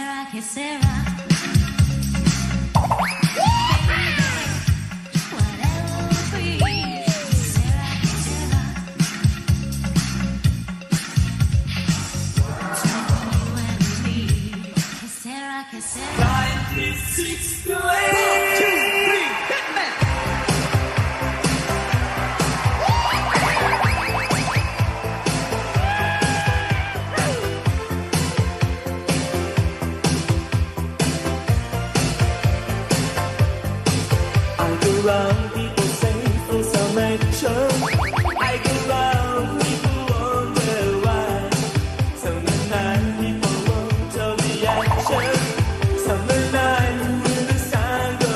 Sarah, que Sarah. Around people say things are mentioned. I go round, people wonder why. Some the night people won't tell the action. Some the night when the sun goes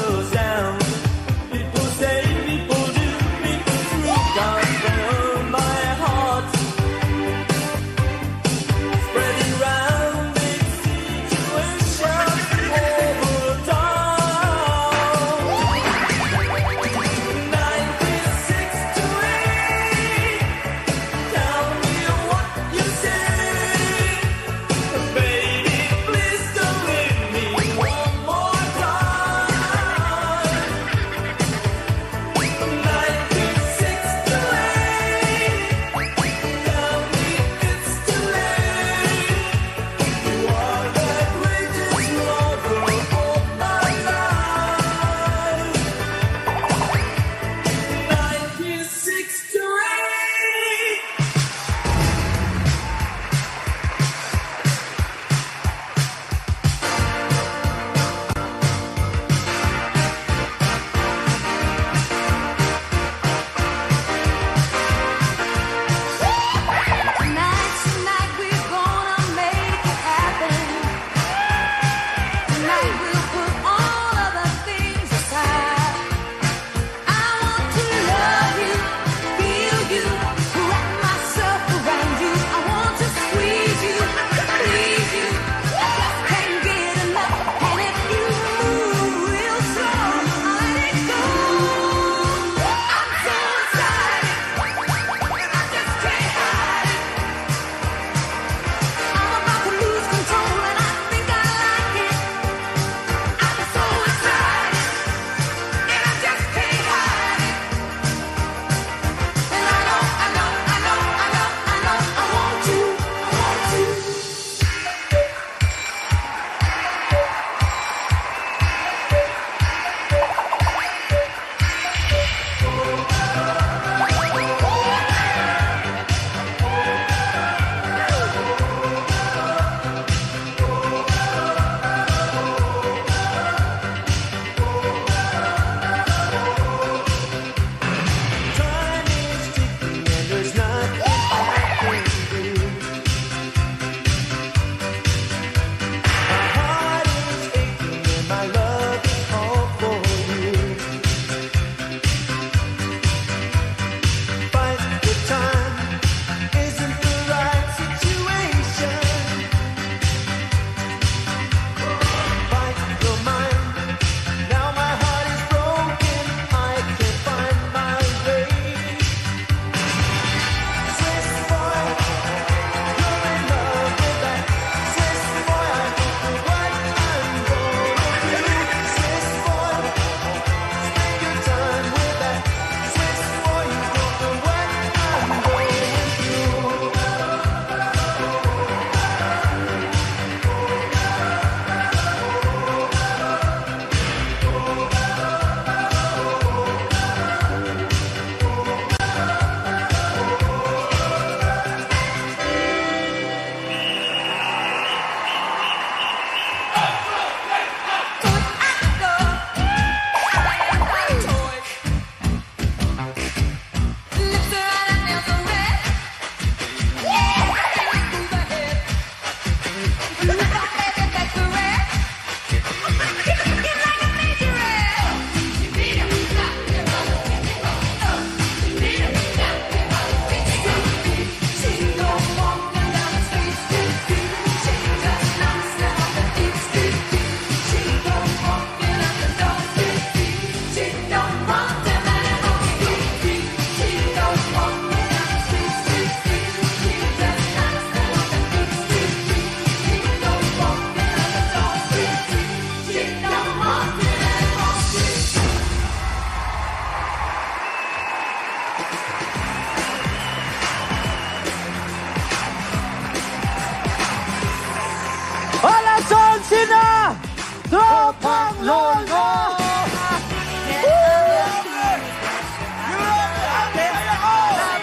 Sina! Tropang Lolo!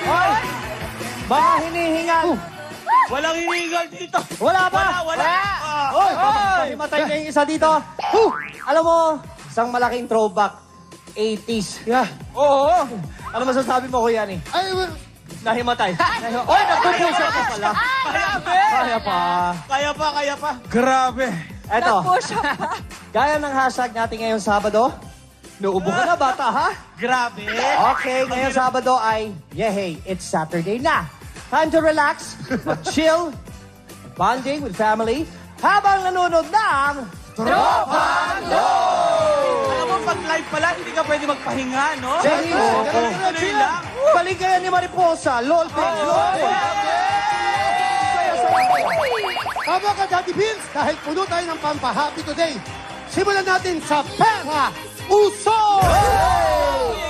Hoy! Baka hinihingal. Walang hinihingal dito. Wala ba? Wala. Hoy! Matay na yung isa dito. Alam mo, isang malaking throwback. 80s. Yeah. Oo. Ano masasabi mo, Kuya ni? Ay, Nahimatay. Oy, nagpupusa ka pala. Kaya pa. Kaya pa. grabe. Eto. Gaya ng hashtag natin ngayong Sabado. Nauubo ka na, bata, ha? Grabe. Okay, ngayong Sabado ay, yehey, it's Saturday na. Time to relax, mag-chill, bonding with family, habang nanonood ng Tropang Alam mo, pag live pala, hindi ka pwede magpahinga, no? Tuloy lang. Baligayan ni Mariposa, LOL Pig, LOL Pig. Tama ka, Daddy Bills, dahil puno tayo ng pampahappy today. Simulan natin sa Pera Uso!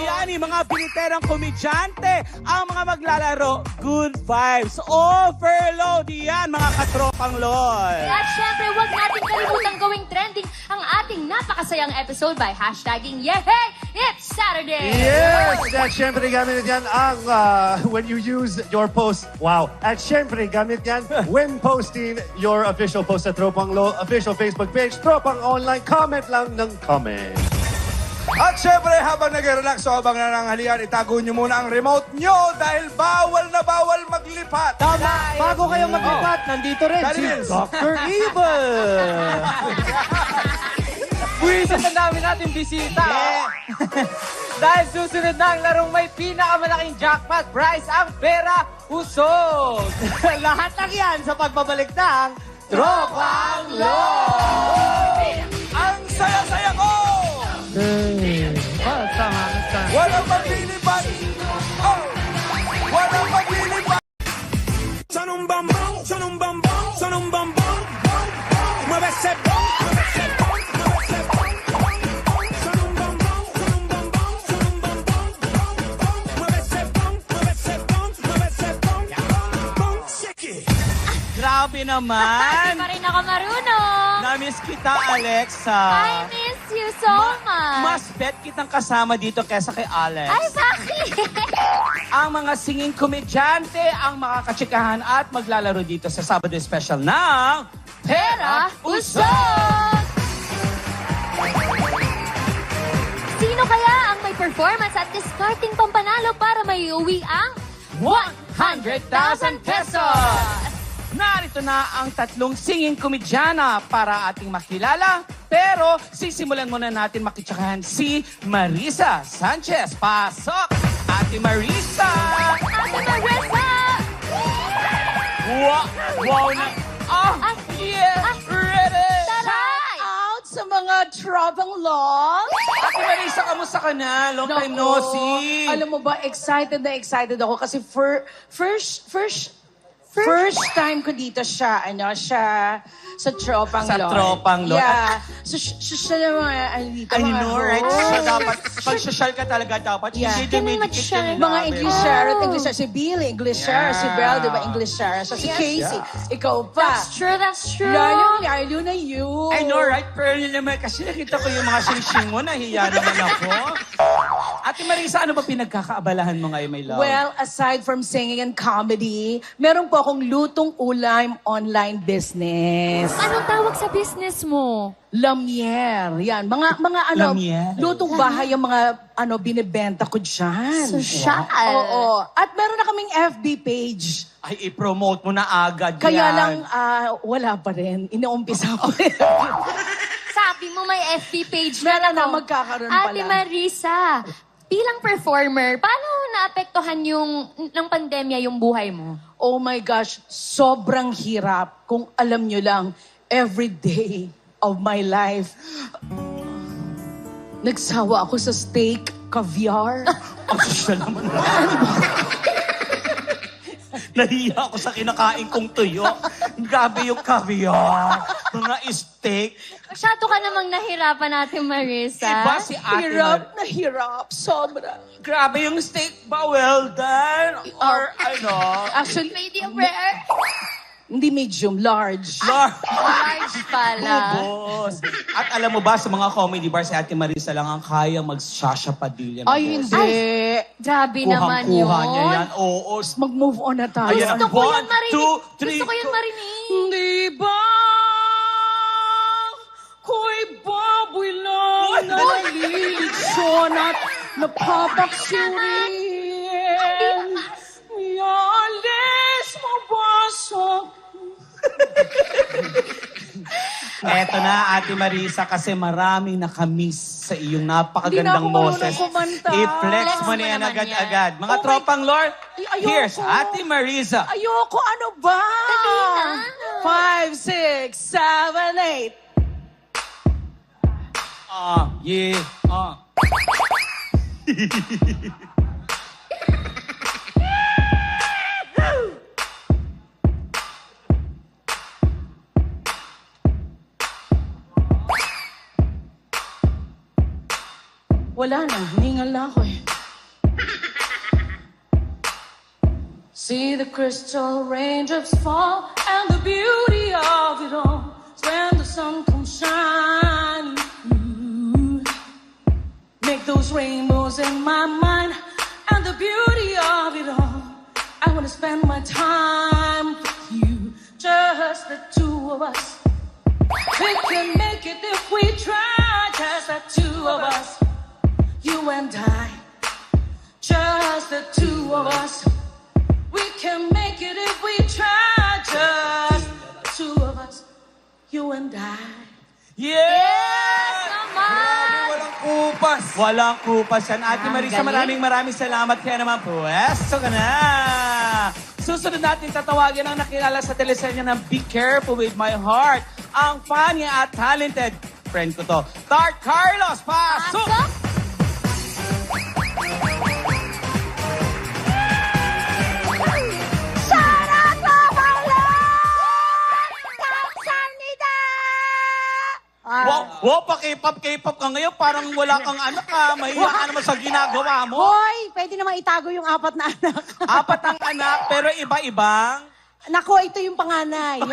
Yani, mga biliterang komedyante, ang mga maglalaro, good vibes, overload yan, mga katropang LOL. At syempre, huwag natin kalimutang gawing trending ang ating napakasayang episode by hashtagging Yehey! It's Saturday! Yes! At syempre gamit yan ang when you use your post. Wow! At syempre gamit yan when posting your official post sa Tropang Lo official Facebook page. Tropang Online. Comment lang ng comment. At syempre, habang nag-relax o habang nananghalian, itago nyo muna ang remote nyo dahil bawal na bawal maglipat. Tama, bago kayo maglipat, nandito rin Daddy si Bills. Dr. Evil. Buwisit ang dami natin bisita. Dahil susunod na ang larong may pinakamalaking jackpot prize ang pera usog. Lahat ng yan sa pagbabalik ng Tropang LOL. Ang saya-saya ko! Walang maglilipat! Oh! Walang maglilipat! Son un bombón, son un bombón, son un bombón. Mueve ese bom, mueve ese bom, mueve ese bom. Son un bombón, son un bombón, son un bombón. Mueve ese bom, mueve ese bom, mueve ese bom. Bom, shake it. Grabe Hindi naman. pa rin ako marunong. Namiss kita, Alexa. I miss you so much. Mas bet kitang kasama dito kesa kay Alex. Ay, bakit? Ang mga singing komedyante ang makakatsikahan at maglalaro dito sa Sabado Special ng Pera Usog! Sino kaya ang may performance at discarding pampanalo para may uwi ang 100,000 pesos? Narito na ang tatlong singing komedyana para ating makilala. Pero sisimulan muna natin makitsakahan si Marisa Sanchez. Pasok! Ate Marisa! Ate Marisa! Wow na! Ah, Yes! Ready! Taray! Out sa mga tropang long. Ate Marisa, kamusta ka na? Long time no see. Alam mo ba, excited na excited ako kasi first time ko dito siya, sa Tropang Sa Lord. Tropang Lord. Yeah. So, siya na mga, dito, I mga know, right? host. Siya dapat, pag social ka talaga dapat, Yeah. hindi dumidikit ka Mga nila. Mga Englishare at Englishare. Si Billy, Englishare. Si Belle, di ba, Englishare. So, si Casey, ikaw pa. That's true, that's true. Lalo na you. I know, right? Pero yun naman, kasi nakita ko yung mga sing-sing mo, nahiya naman ako. Ate Marisa, ano ba pinagkakaabalahan mo ngayon, my love? Well, aside from singing and comedy, meron po akong lutong ulam online business. Anong tawag sa business mo? Lamier. Yan. Mga Lamier. lutong bahay yung mga binibenta ko dyan. Social. Oo. At meron na kaming FB page. Ay, i-promote mo na agad Kaya yan. lang, wala pa rin. Inuumpisa ko rin. Sabi mo may FB page Meron na, ako. magkakaroon pa Ate lang. Marisa, bilang performer, paano naapektuhan ng pandemya yung buhay mo? Oh my gosh, sobrang hirap. Kung alam nyo lang, every day of my life, nagsawa ako sa steak, caviar. Ang social naman. Nahiya ako sa kinakain kong tuyo. Grabe yung caviar, mga steak. Masyado ka namang nahirapan natin, Marisa. Iba si Ate Hirap na hirap, sobra. Grabe yung steak ba? Well done? Or ano? Actually, Medium rare. Hindi medium, large. Lord. Large pala. Boss. At alam mo ba, sa mga comedy bar, si Ate Marisa lang ang kaya mag-Shasha Padilla. ng Ay, boss. hindi. Grabe naman yun. Kuhang-kuha niya yan. Oo. Mag-move on na tayo. Ayan Gusto ang ko 1, yun marinig. 2, 3. Gusto ko yun marinig. Di ba? Ko'y baboy lang na nalilitsyon at napapaksirin. Miyalis mabasok. Eto na, Ate Marisa, kasi maraming nakamiss sa iyong napakagandang Hindi na ako marunong boses. kumanta. I-flex Flex mo mo na yan naman agad-agad. Mga Oh my- tropang Lord, Ay, ayoko. here's Ate Marisa. Ayoko, ano ba? Dali na. 5, 6, 7, 8. Yeah. Wala na, hiningal na ako eh. See the crystal raindrops fall and the beauty of it all is when the sun comes shining through. Make those rainbows in my mind and the beauty of it all. I want to spend my time with you, just the two of us. We can make it if we try, just the two of us. You and I, just the two of us. We can make it if we try, just the two of us. You and I. Yes! Naman! Grabe, walang kupas. Walang kupas yan. Ate Marisa, galing. maraming salamat. Kaya naman, pwesto ka na. Susunod natin tatawagin ang nakilala sa teleserye ng Be Careful With My Heart. Ang funny at talented friend ko to, Tart Carlos. Pasok! Pasok! Wow, pa-K-pop ka ngayon. Parang wala kang anak ka. Mahiya ka naman sa ginagawa mo. Hoy, pwede namang itago yung 4 na anak. 4 ang anak, pero iba-ibang. Nako, ito yung panganay. Yung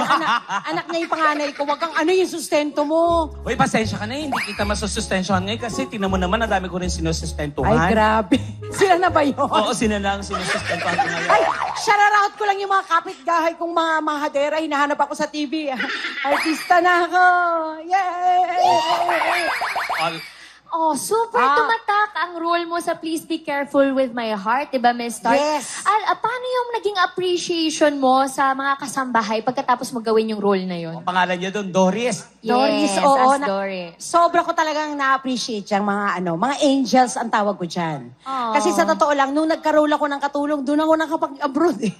anak na yung panganay ko. Wag kang ano yung sustento mo. Uy, pasensya ka na. Hindi kita masusustensyohan ngayon kasi tinan mo naman, ang dami ko rin sinusustentuhan. Ay, grabe. Sila na ba yun? Oo, sila lang sinusustentuhan ko ngayon. Ay, shout-out ko lang yung mga kapitbahay kong mga mahadera. Hinahanap ako sa TV. Artista na ako. Yay! All- Oh, super tumatak ang role mo sa Please Be Careful With My Heart, diba, Miss Tart? Yes. Paano yung naging appreciation mo sa mga kasambahay pagkatapos mo gawin yung role na yun? Ang pangalan niya doon, Doris. Doris, Yes, oo. as Doris. Sobra ko talagang na-appreciate yung mga angels ang tawag ko dyan. Aww. Kasi sa totoo lang, nung nagka-role ako ng katulong, doon ako nakapag-abroad eh.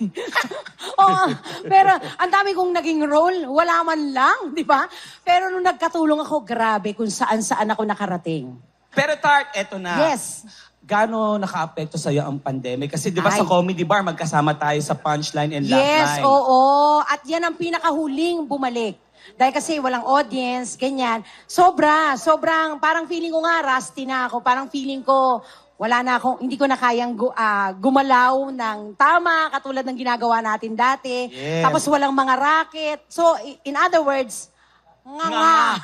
Oo, pero ang dami kong naging role, wala man lang, di ba? Pero nung nagkatulong ako, grabe kung saan-saan ako nakarating. Pero Tart, eto na. Yes. Gaano naka-apekto sa'yo ang pandemic? Kasi di ba Ay. sa comedy bar, magkasama tayo sa punchline and Yes, laugh line. oo. At yan ang pinakahuling bumalik. Dahil kasi walang audience, ganyan. Sobrang, parang feeling ko nga, rusty na ako. Parang feeling ko, wala na akong, hindi ko na kayang gumalaw ng tama, katulad ng ginagawa natin dati. Yes. Tapos walang mga racket. So, in other words, nga.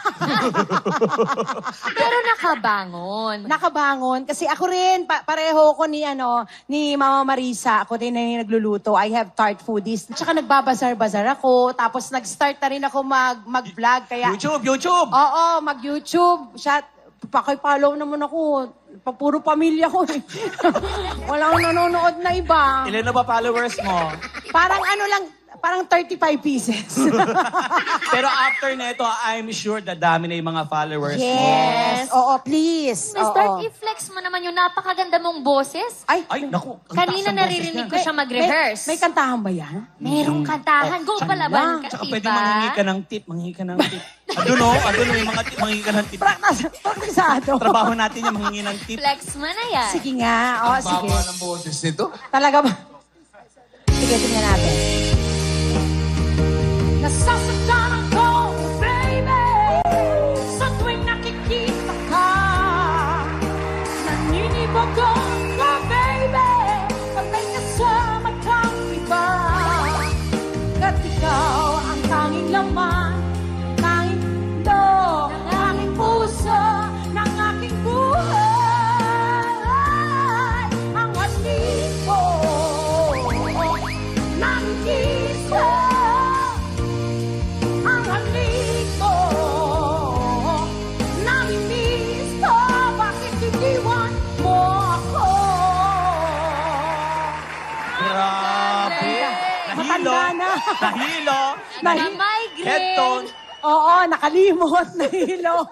Pero nakabangon. Nakabangon. Kasi ako rin, pareho ko ni Mama Marisa. Ako din na yung nagluluto. I have Tart Foodies. Tsaka nagbabazar-bazar ako. Tapos nag-start na rin ako mag-vlog. Kaya, YouTube! oo, mag-YouTube. Paki-follow naman ako. Puro pamilya ko eh. Walang nanonood na iba. Ilan na ba followers mo? Parang 35 pieces. Pero after nito, I'm sure dadami na yung mga followers mo. Yes. Oo, please. Miss Oo. Tart, i-flex mo naman yung napakaganda mong boses. Ay, Ay, naku. ang Kanina taas ng naririnig ko boses siya mag-rehearse. May kantahan ba yan? Merong kantahan. Go palaban niya. ka, Tsaka diba? pwede manghingi ka ng tip. Manghingi ka ng tip. Andun yung mga tip. Manghingi ka ng tip. Praktisado. Trabaho natin yung manghingi ng tip. Flex mo na yan. Sige nga. O, sige. Baba ng boses nito. Talaga ba? Sige, tingnan natin. Nasasaktan ako, baby, sa tuwing nakikita ka. Naninibog ako, baby, pag may kasama kang iba. At ikaw Nahilo. Na-migraine. Head tone. Oo, nakalimot, nahilo.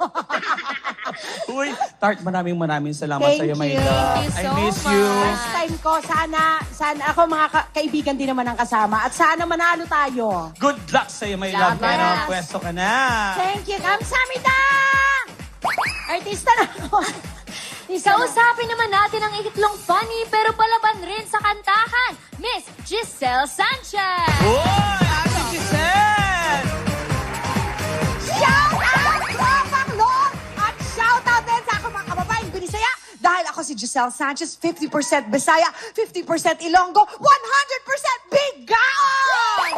Uy, Tart, maraming salamat Thank sa'yo, my you. love. Thank you I so miss you. much. First time ko, sana ako mga kaibigan din naman ang kasama. At sana manalo tayo. Good luck sa'yo, my love. Yes. Pero pwesto ka na. Thank you, kamsamida! Artista na ako. Kausapin naman natin ang ikitlong funny pero palaban rin sa kantahan, Miss Giselle Sanchez. Uy, Ate Giselle! Shout out, Tropang Lord! At shout out din sa akong mga kababaeng Binisaya. Dahil ako si Giselle Sanchez, 50% Bisaya, 50% Ilonggo, 100% Bigaon!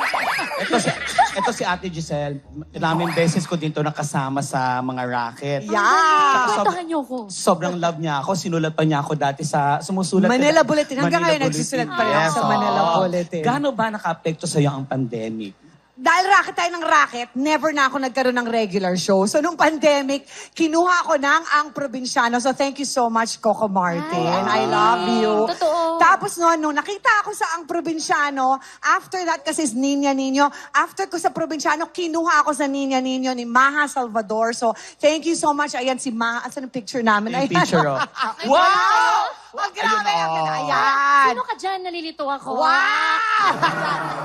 Ito si Ate Giselle. Ilaming beses ko din to nakasama sa mga racket. Yeah! Kantahan niyo ko. Sobrang love niya ako. Sinulat pa niya ako dati sa sumusulat. Manila Bulletin. Hanggang Manila ngayon, nagsusulat pa rin Bulletin. ako sa Manila oo. Bulletin. Gaano ba naka-apekto sa'yo ang pandemic? Dahil racket tayo ng racket, never na ako nagkaroon ng regular show. So, nung pandemic, kinuha ko ng ang probinsyano. So, thank you so much, Coco Martin. I love you. Totoo. Tapos nung nakita ako sa ang probinsyano, after that, kasi is Niña Niño, after ko sa probinsyano, kinuha ako sa Niña Niño ni Maha Salvador. So, thank you so much. Ayan si Maha. Asan ang picture namin? Yung Ayan. picture, oh. Wow! Oh, grabe. Ayun, oh. Ayan. Sino ka dyan? Nalilito ako. Wow!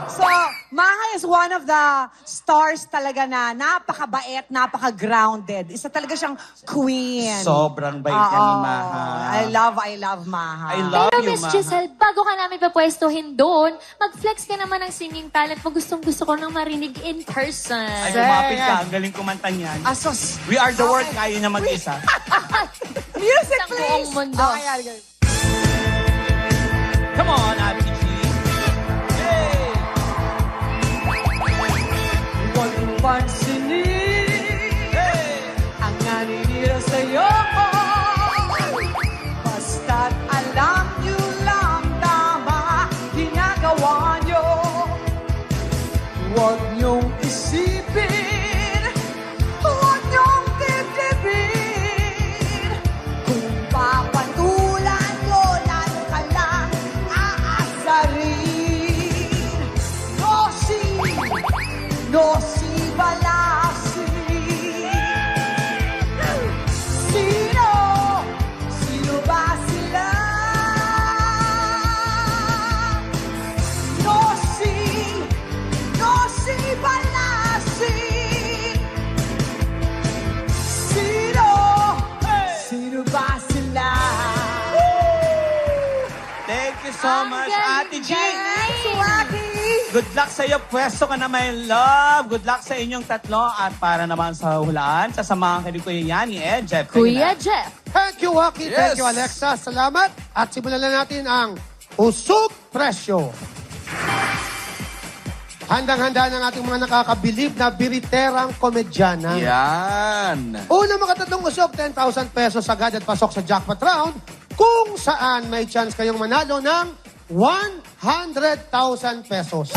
So, Maha is one of the stars talaga na napakabait, napaka-grounded. Isa talaga siyang queen. Sobrang bait niya ni Oo. Maha. I love Maha. I love Pero you, Miss Maha. Giselle, bago ka namin papwestuhin doon, mag-flex ka naman ng singing talent mo. Gustong-gusto ko nang marinig in person. Ay, lumapit ka. Ang galing kumanta niyan. Asos. We are the world. Kaya niya mag-isa. Music, Isang please! buong mundo. Okay. Come on, Ate G. Hey! Huwag mong pansinin Hey! ang naninira sa'yo. Basta't alam niyo lang tama ginagawa niyo. Huwag niyong isipin, huwag niyong titipin. Kung papatulan niyo, lalo ka lang aasarin. No si balasi. Sino ba sila? No si balasi. Sino ba sila? Thank you so Ang much, galing, Ate G. galing. Good luck sa iyo. Pwesto ka na, my love. Good luck sa inyong tatlo. At para naman sa hulaan, sasamahan ka ni Kuya Yani, Jeff. kayo Kuya na. Jeff. Thank you, Waki. Thank Yes. you, Alexa. Salamat. At simulan na natin ang Usog Presyo. Handang-handa ng ating mga nakakabilib na biriterang komedyana. Yan. Una makatatlong usog, 10,000 pesos agad at pasok sa jackpot round kung saan may chance kayong manalo ng 100,000 pesos.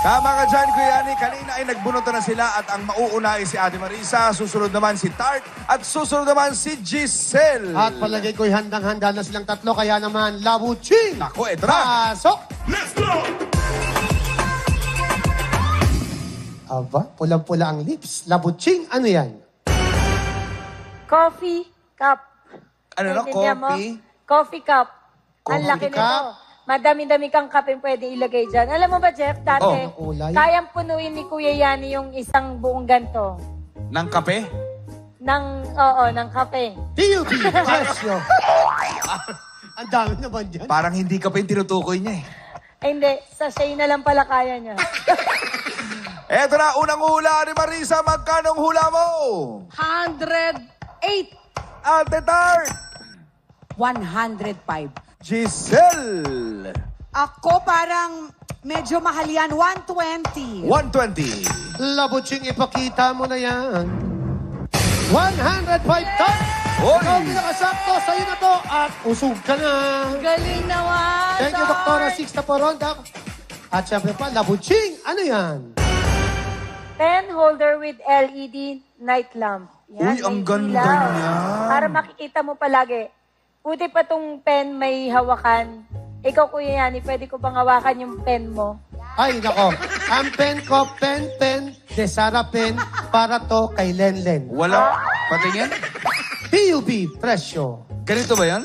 Tama ka dyan, Kuya Yani. Kanina ay nagbunutan na sila at ang mauuna ay si Ate Marisa, susunod naman si Tart, at susunod naman si Giselle. At palagay ko'y handang-handa na silang tatlo, kaya naman, Labuching! Naku, eto na. Pasok! Let's go! Aba, pulang-pula ang lips. Labuching, ano yan? Coffee cup. Ano na, Naintindihan mo? coffee? Coffee cup. Ang Coffee laki cup? nito. Madami-dami kang kape pwede ilagay dyan. Alam mo ba, Jeff, dati, Oh, kulay. kayang punuin ni Kuya Yani yung isang buong ganto. Ng kape? ng kape. DUP, presyo. Ang dami naman dyan. Parang hindi kape yung tinutukoy niya eh. Hindi, sachet na lang pala kaya niya. Eto na, unang hula ni Marisa. Magkanong hula mo? 108. Ate Tart! 105. Giselle! Ako parang medyo mahal yan. 120. 120. Labuching, ipakita mo na yan. 105 times! Oy! Ikaw pinakasakto, sa'yo na to. At usog ka na. Galing naman! Thank you, Doktora Sixta Poronda. At syempre pa, Labuching, ano yan? Pen holder with LED night lamp. Yan, Uy, ang may ganda ilaw. niyan. Para makikita mo palagi. Buti pa tong pen may hawakan. Ikaw, Kuya Yani, pwede ko bang hawakan yung pen mo? Ay, nako. Ang pen ko, pen, de Sara pen, para to kay Lenlen. Wala. Patingin? PUB, presyo. Ganito ba yan?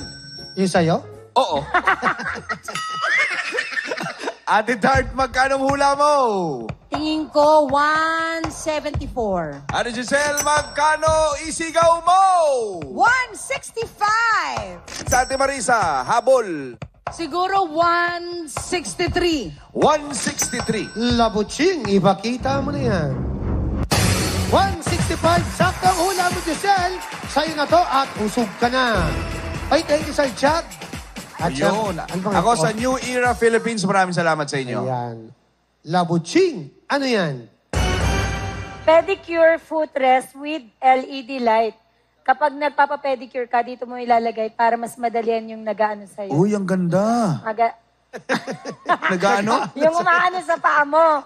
Yung sa'yo? Oo. Ate Tart, magkano hula mo? Tingin ko 174. Ate Giselle, magkano isigaw mo? 165. Sa Ate Marisa, habol. Siguro 163. 163. Labuching, ipakita mo na yan. 165, saktang hula mo, Giselle. Sa'yo na to at usog ka na. Ay, thank you, Sir Jack. At Ayun. ano bang Ako ito? sa New Era Philippines, maraming salamat sa inyo. Ayan. Labuching. Ano yan? Pedicure footrest with LED light. Kapag nagpapa-pedicure ka, dito mo ilalagay para mas madalian yung nagaano sa'yo. Uy, ang ganda. Nagaano? Yung umaano sa paa mo.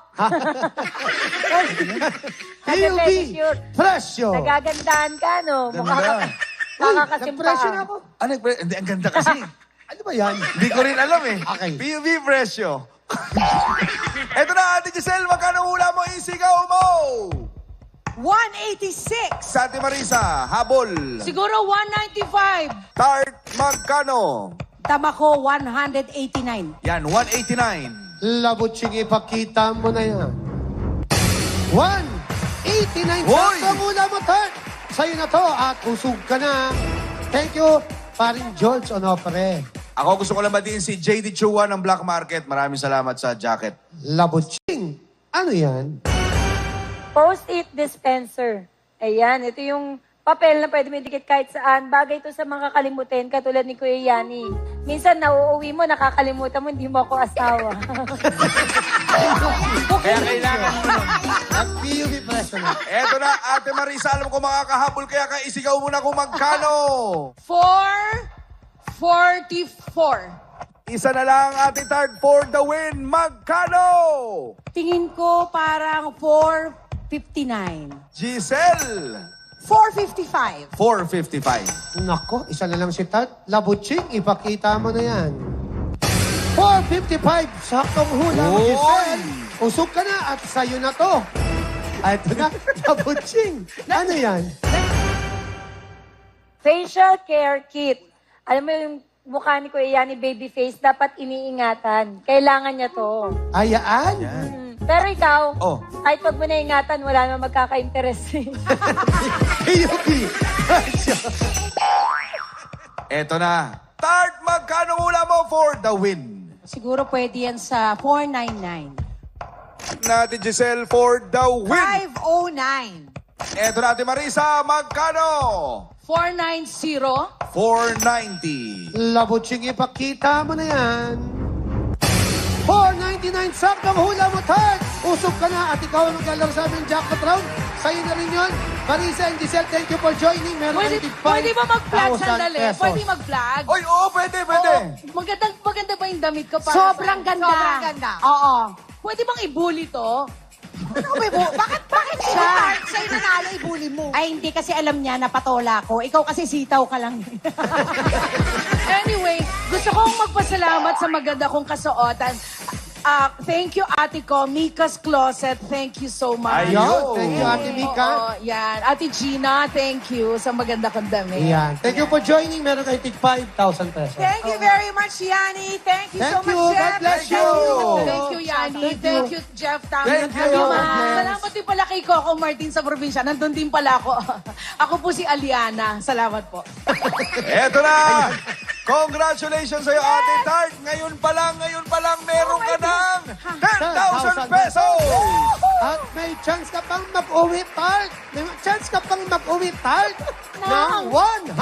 PUB, pedicure. presyo. Nagagandahan ka, no? Ganda. Mukha kasing Nag-presyo na paa. ako. Hindi, ang ganda kasi. Ano ba yan? Hindi ko rin alam eh. Okay. PUV presyo. Eto na, Ate Giselle, magkano hula mo? Isigaw mo! 186. Sa Ate Marisa, habol. Siguro 195. Tart, magkano? Tama ko, 189. Yan, 189. Labuching, ipakita mo na yan. 189, Hoy! saktang hula mo, Tart. Sa'yo na to at usog ka na. Thank you, paring George Onofre. Ako gusto ko lang batiin si JD Chua ng Black Market. Maraming salamat sa jacket. Labuching, ano yan? Post-it dispenser. Ayan, ito yung papel na pwede mo idikit kahit saan. Bagay ito sa mga kakalimutin, katulad ni Kuya Yani. Minsan nauuwi mo, nakakalimutan mo, hindi mo ako asawa. Kaya kailangan mo nun. At PUB presyo na. Eto na, Ate Marisa, alam ko makakahabol kaya ka isigaw mo na kung magkano. 444. Isa na lang, Ate Tart, for the win. Magkano? Tingin ko parang 459. Giselle, 455. 455. Nako, isa na lang si Tart. Labuching, ipakita mo na yan. 455, saktong hula mo, Oy! Giselle. Usog ka na at sa'yo na to. At ito na, Labuching. Ano yan? Facial care kit. Alam mo yung mukha ni Kuya Yani, baby face, dapat iniingatan. Kailangan niya to. Ayaan? Pero ikaw, Oh. kahit wag mo na ingatan, wala naman magkaka-interest. PUB presyo. Eto na. Tart, magkano hula mo for the win? Siguro pwede yan sa 499. Natin Giselle for the win. 509. Eto na, Ate Marisa, magkano? 490. 490. Labuching, ipakita mo na yan. 499, saktong hula mo, Tart. Usog ka na at ikaw ang maglalaro sa aming jackpot round. Sa'yo na rin yun. Marisa and Giselle, thank you for joining. Meron Pwede ba mag-vlog sandali? Pwede mag-vlog? Oy, oo, pwede. Maganda ba yung damit ko? Para Sobrang ganda. Sobrang ganda. Oo. Pwede bang i-bully to? Ano ba ibo? Bakit siya? Sa'yo nanalo, ibuli mo. Ay, hindi kasi alam niya na patola ko. Ikaw kasi sitaw ka lang. Anyway, gusto kong magpasalamat sa maganda kong kasuotan. Thank you, Ate ko, Mika's Closet. Thank you so much. Ayun, thank you, Ate Mika. Oo, yan. Ate Gina, thank you sa maganda kong damit. Ayan. Thank you for joining. Meron kayo tig 5,000 pesos. Thank you very much, Yani. Thank you so Thank you. much, Jeff. God bless you. Thank you, Yani. Thank you, Jeff. Thank you. Salamat din pala kay Coco Martin sa probinsya. Nandun din pala ako. Ako po si Aliana. Salamat po. Eto na. Congratulations sa'yo, Ate Tart. Ngayon pa lang, meron ka ng 10,000 pesos. At may chance ka pang mag-uwi, Tart. May chance ka pang mag-uwi, Tart, ng 100,000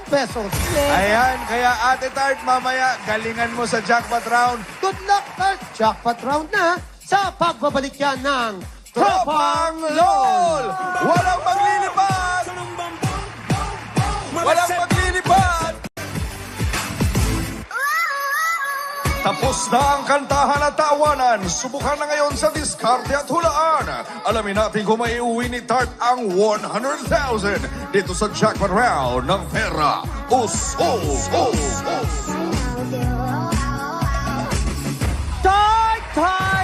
pesos. Ayan, kaya Ate Tart, mamaya galingan mo sa jackpot round. Good luck, Tart. Jackpot round na sa pagbabalik yan ng Tropang LOL! Walang maglilipad! Walang maglilipad! Tapos na ang kantahan at tawanan. Subukan na ngayon sa diskarte at hulaan. Alamin natin kung may uwi ni Tart ang 100,000 dito sa jackpot round ng pera. Us! Tart!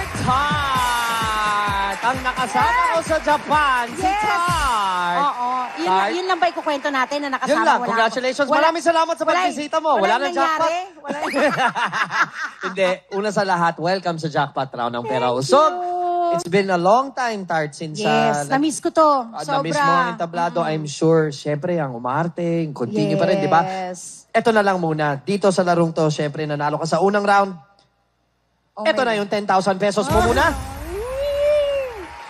ang nakasama ko sa Japan, si Yes. Tart. Oo. Tart. Yun lang ba ikukwento natin na nakasama? Yun lang, Wala congratulations. ako. Maraming salamat sa pagbisita mo. Wala nang jackpot. Wala Hindi, una sa lahat, welcome sa Jackpot Round ng Pera Usog. It's been a long time, Tart, since Yes, na-miss ko to. na-miss Sobra. mo ang entablado. I'm sure, syempre, ang umarte, continue pa rin, di ba? Yes. Ito na lang muna. Dito sa larong to, syempre, nanalo ka sa unang round. Oh Ito my na yung 10,000 pesos mo muna.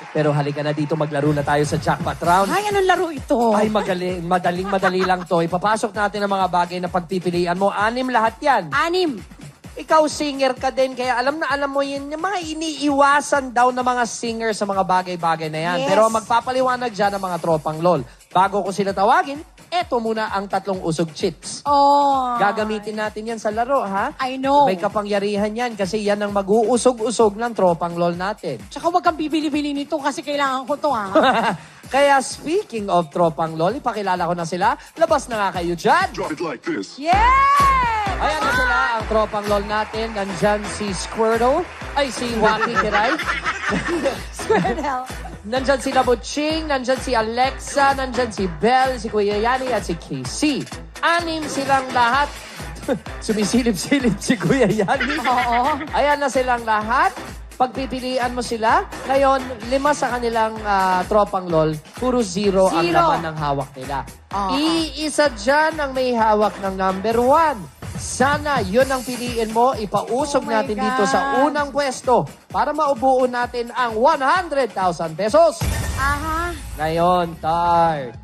Pero halika na dito, maglaro na tayo sa jackpot round. Ay, anong laro ito? Ay, madaling-madali lang to. Ipapasok natin ang mga bagay na pagpipilian mo. 6 lahat yan. 6. Ikaw singer ka din, kaya alam mo yun, yung mga iniiwasan daw ng mga singer sa mga bagay-bagay na yan. Yes. Pero magpapaliwanag dyan ang mga tropang LOL. Bago ko sila tawagin, eto muna ang 3 usog chips. Oh. Gagamitin natin yan sa laro, ha? I know. May kapangyarihan yan kasi yan ang mag-uusog-usog ng tropang LOL natin. Tsaka huwag kang bibili-bili nito kasi kailangan ko to, ha? Kaya speaking of tropang LOL, ipakilala ko na sila. Labas na nga kayo dyan. Drop it like this. Yes! Ayan na sila, ang tropang LOL natin. Nandyan si Squirtle. Ay, si Wacky Kiray. Squirtle. Nandyan si Labuching, nandyan si Alexa, nandyan si Belle, si Kuya Yani, at si Casey. 6 silang lahat. Sumisilip-silip si Kuya Yani. Oo. Ayan na silang lahat. Pagpipilian mo sila, ngayon, 5 sa kanilang tropang LOL, puro 0 ang Zero. laman ng hawak nila. Oo. Iisa dyan ang may hawak ng number 1. Sana yun ang piliin mo. Ipausog Oh my natin dito God. sa unang pwesto para maubuo natin ang 100,000 pesos. Aha. Ngayon, Tart.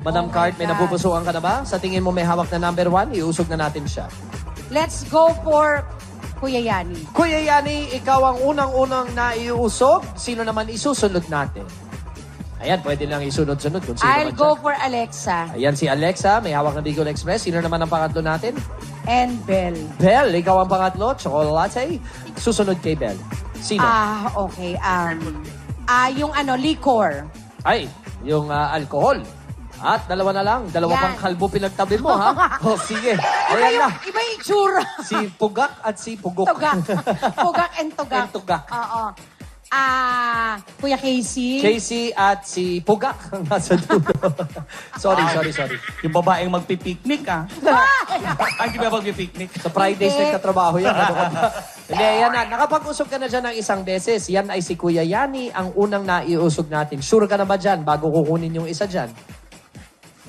Madam Oh my Cart, may God. napupusuan ka na ba? Sa tingin mo may hawak na number 1, iusog na natin siya. Let's go for Kuya Yani. Kuya Yani, ikaw ang unang-unang naiusog. Sino naman isusunod natin? Ayan, pwede lang isunod-sunod kung sino I'll man go siya. for Alexa Ayan si Alexa, may hawak ng Bicol Express. Sino naman ang pangatlo natin? and Belle. Belle, ikaw ang pangatlo. Chocolate. Susunod kay Belle. Sino? Okay. Yung liquor. Ay, yung alcohol. At 2 na lang. 2 Yan. pang kalbo pinagtabi mo, ha? O, sige. Ayan na. Iba yung itsura. Si Pugak at si Pugok. Tugak. Pugak and tugak. And tugak. Oo. Kuya Casey. Casey at si Pugak ang nasa dulo. sorry. Yung babaeng magpipiknik, ah. Ay, di ba magpipiknik? Sa Fridays Hindi. nagtatrabaho yan. Ano ka ba? Hindi, yan na. Nakapag-usog ka na dyan ng isang beses. Yan ay si Kuya Yani, ang unang naiusog natin. Sure ka na ba dyan bago kukunin yung isa dyan?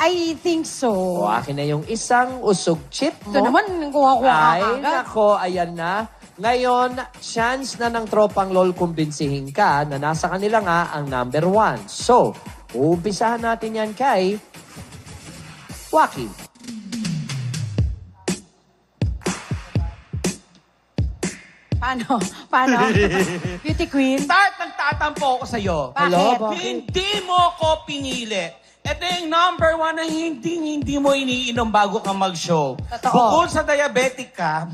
I think so. O, akin na yung isang usog chip mo. Ito naman, kuha-kuha ka Ay, agad. nako, ayan na. Ngayon, chance na ng tropang LOL kumbinsihin ka na nasa kanila nga ang number 1. So, uumpisahan natin yan kay Wacky. Paano? Beauty queen? Start, nagtatampo ako sa'yo. Bakit? Hindi mo ko pinili. Ito yung number 1 na hindi mo iniinom bago ka mag-show. Totoo. Bukod sa diabetic ka,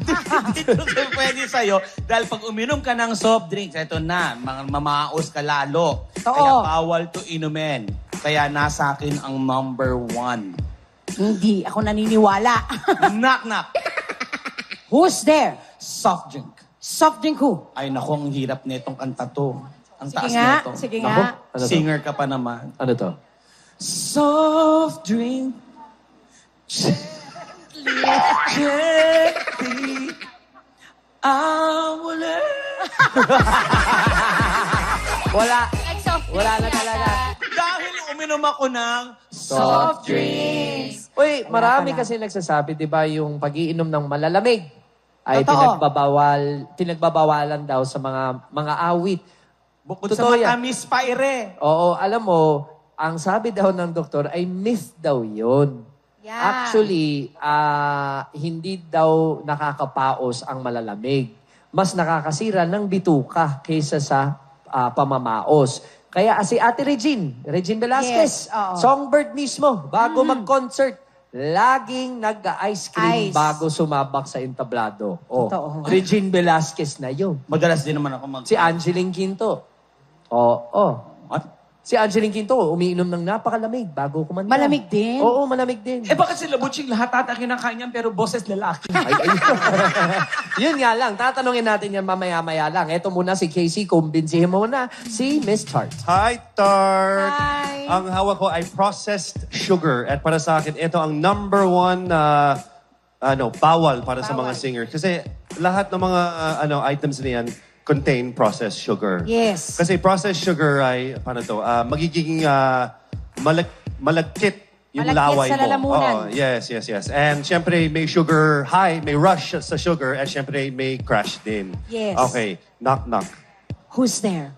dito pwede sa'yo. Dahil pag uminom ka ng soft drinks, ito na, mamaos ka lalo. Totoo. Kaya bawal to inumin. Kaya nasa akin ang number 1. Hindi ako naniniwala. Knock-knock. Who's there? Soft drink. Soft drink who? Ay, naku, ang hirap nitong kanta to. Ang Sige taas nga, nito. sige Naku, nga. ano to? Singer ka pa naman. Ano to? Soft drink. Gently. Wala. Wala. Like soft Wala na drinks talaga. yata. Dahil uminom ako ng Soft drinks. Uy, marami pala. kasi nagsasabi, di ba, yung pag-iinom ng malalamig ay Totoo. pinagbabawalan daw sa mga awit. Bukod sa Totoo yan. matamis pa ire. Oo, alam mo, ang sabi daw ng doktor ay myth daw yun. Yeah. Actually, hindi daw nakakapaos ang malalamig. Mas nakakasira ng bituka kaysa sa pamamaos. Kaya si Ate Regine Velasquez, Yes, oo. songbird mismo, bago mag-concert, laging nag-ice cream Ice. bago sumabak sa entablado. Oh, Totoo. Regine Velasquez na yun. Madalas din naman ako mag... Si Angeline Quinto. Oo. What? Si Angeline Quinto, umiinom ng napakalamig bago kumanta. Malamig din? Oo, malamig din. Eh bakit sila Butching lahat ata kinakain yan pero boses lalaki? Yun nga lang, tatanungin natin yan mamaya-maya lang. Ito muna si Casey, kumbinsihin mo na si Miss Tart. Hi, Tart! Hi! Ang hawak ko ay processed sugar. At para sa akin, ito ang number one bawal para sa mga singer. Kasi lahat ng mga items na yan contain processed sugar. Yes. Kasi processed sugar ay, magiging malagkit yung Malagkit laway sa mo. lalamunan. Oo, yes. And syempre, may sugar high, may rush sa sugar, at syempre, may crash din. Yes. Okay, knock. Who's there?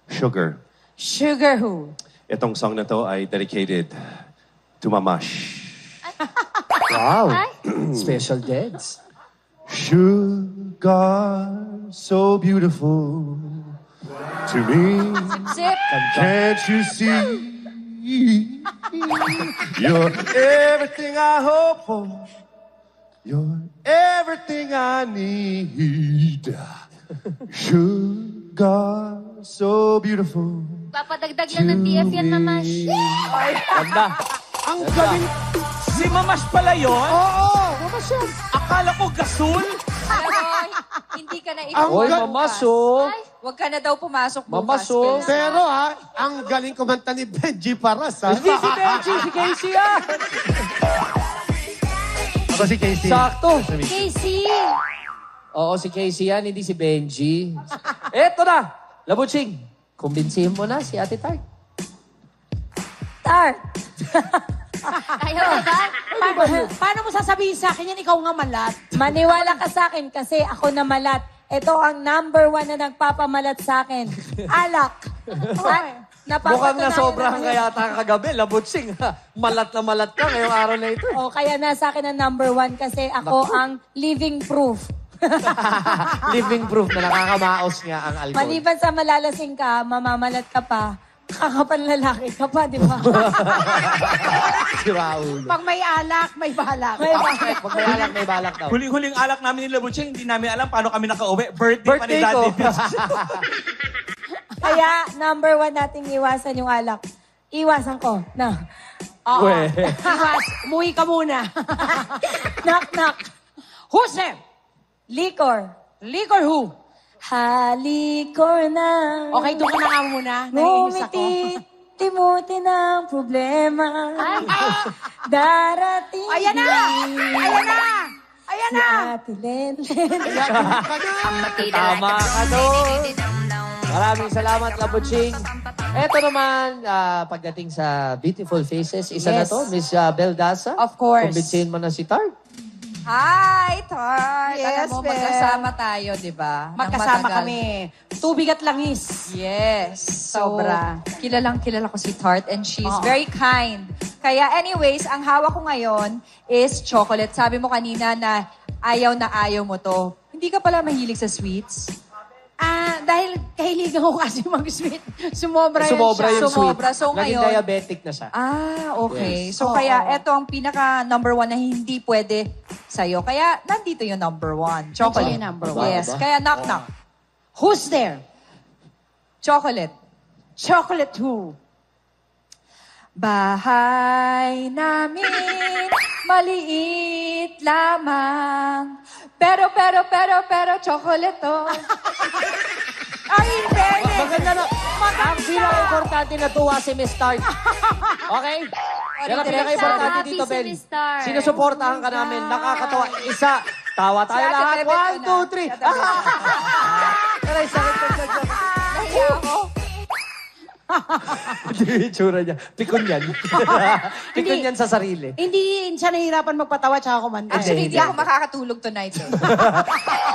Sugar. Sugar who? Itong song na to ay dedicated to Mamash. Wow. Special Deads. Sugar, so beautiful to me. Zip. Can't you see? You're everything I hope for. You're everything I need. Sugar, so beautiful. Papadagdag lang ng TF yan, Mamash. Ganda. Ang galing. Si Mamash pala yun? Oo, Mamash yan. Akala ko gasol? Hindi ka na Ang Oy, gal- mamaso. Huwag ka na daw pumasok bukas. Mamaso. Pero ang galing kumanta ni Benji Paras ha. Hindi si Benji, si Casey yan. Ako si Casey. Sakto. Casey! Oo, si Casey yan, hindi si Benji. Eto na, Labuching. Kumbinsihin mo na si Ate Tart. Tart. Ayaw na ba? Paano mo sasabihin sa akin yan, ikaw nga malat? Maniwala ka sa akin kasi ako na malat. Ito ang number 1 na nagpapamalat sa akin. Alak. Mukhang nasobrahan ka yata kagabi, Labuching. Malat na malat ka ngayong araw na ito. O, kaya nasa akin ang number 1 kasi ako ang living proof. Living proof na nakakamaos nga ang alcohol. Maliban sa malalasing ka, mamamalat ka pa, kakapanlalaki ka pa, di ba? Si Raul. Pag may alak, may balak. Pag may alak, may balak daw. Huling-huling alak namin ni Butching, hindi namin alam paano kami nakauwi. Birthday pa ni Birthday Daddy ko. Vince. Kaya, number 1 nating iwasan yung alak. Iwasan ko. Na. Oo. Weh. Iwas, umuwi ka muna. Knock. Who's there? Liquor. Liquor who? Halikor na. Okay, doon ka na nga muna. Naiinis ako. Timuti ng problema. Darating. Ayan na! Ayan na! Ayan na! Ate Lenlen. Tama ka doon. Maraming salamat, Labuching. Eto naman, pagdating sa Beautiful Faces, isa na Yes. to, Miss Bel Daza. Of course. Kumbinsihin mo na si Tart. Hi, Tart! Yes, Alam mo, Bel. magkasama tayo, di ba? Nang Magkasama matagal. kami. Tubig at langis. Yes. Sobra. Kilala ko si Tart and she's Oo. very kind. Kaya anyways, ang hawak ko ngayon is chocolate. Sabi mo kanina na ayaw mo to. Hindi ka pala mahilig sa sweets? Dahil kahiligan ko kasi mag-sweet. Sumobra yan Sumobra siya. yung sweet. Sumobra. So Naging ngayon- diabetic na siya. Okay. Yes. So Oo. kaya eto ang pinaka number 1 na hindi pwede sa'yo. Kaya nandito yung number 1. Chocolate. Nandiyan yung number one. Yes. Ba? Kaya knock. Who's there? Chocolate. Chocolate who? Bahay namin, maliit lamang. Pero, chocolate to. Ay, hindi. Maganda na. Ang pinaka-importante na tuwa si Miss Tart. Okay? Yan ang pinaka-importante Happy dito, si Ben. Miss Tart. Sinusuportahan ka namin. Nakakatawa. Isa. Tawa tayo Si Ate lahat. Bebe ko 1, na. 2, 3. Si Ate Bebe. Aray, sakit. Nahiya ako. Hindi yung itsura niya. Pikon yan. Pikon yan sa sarili. Hindi siya nahihirapan magpatawa tsaka kumanta. Actually, hindi ako makakatulog tonight. Eh.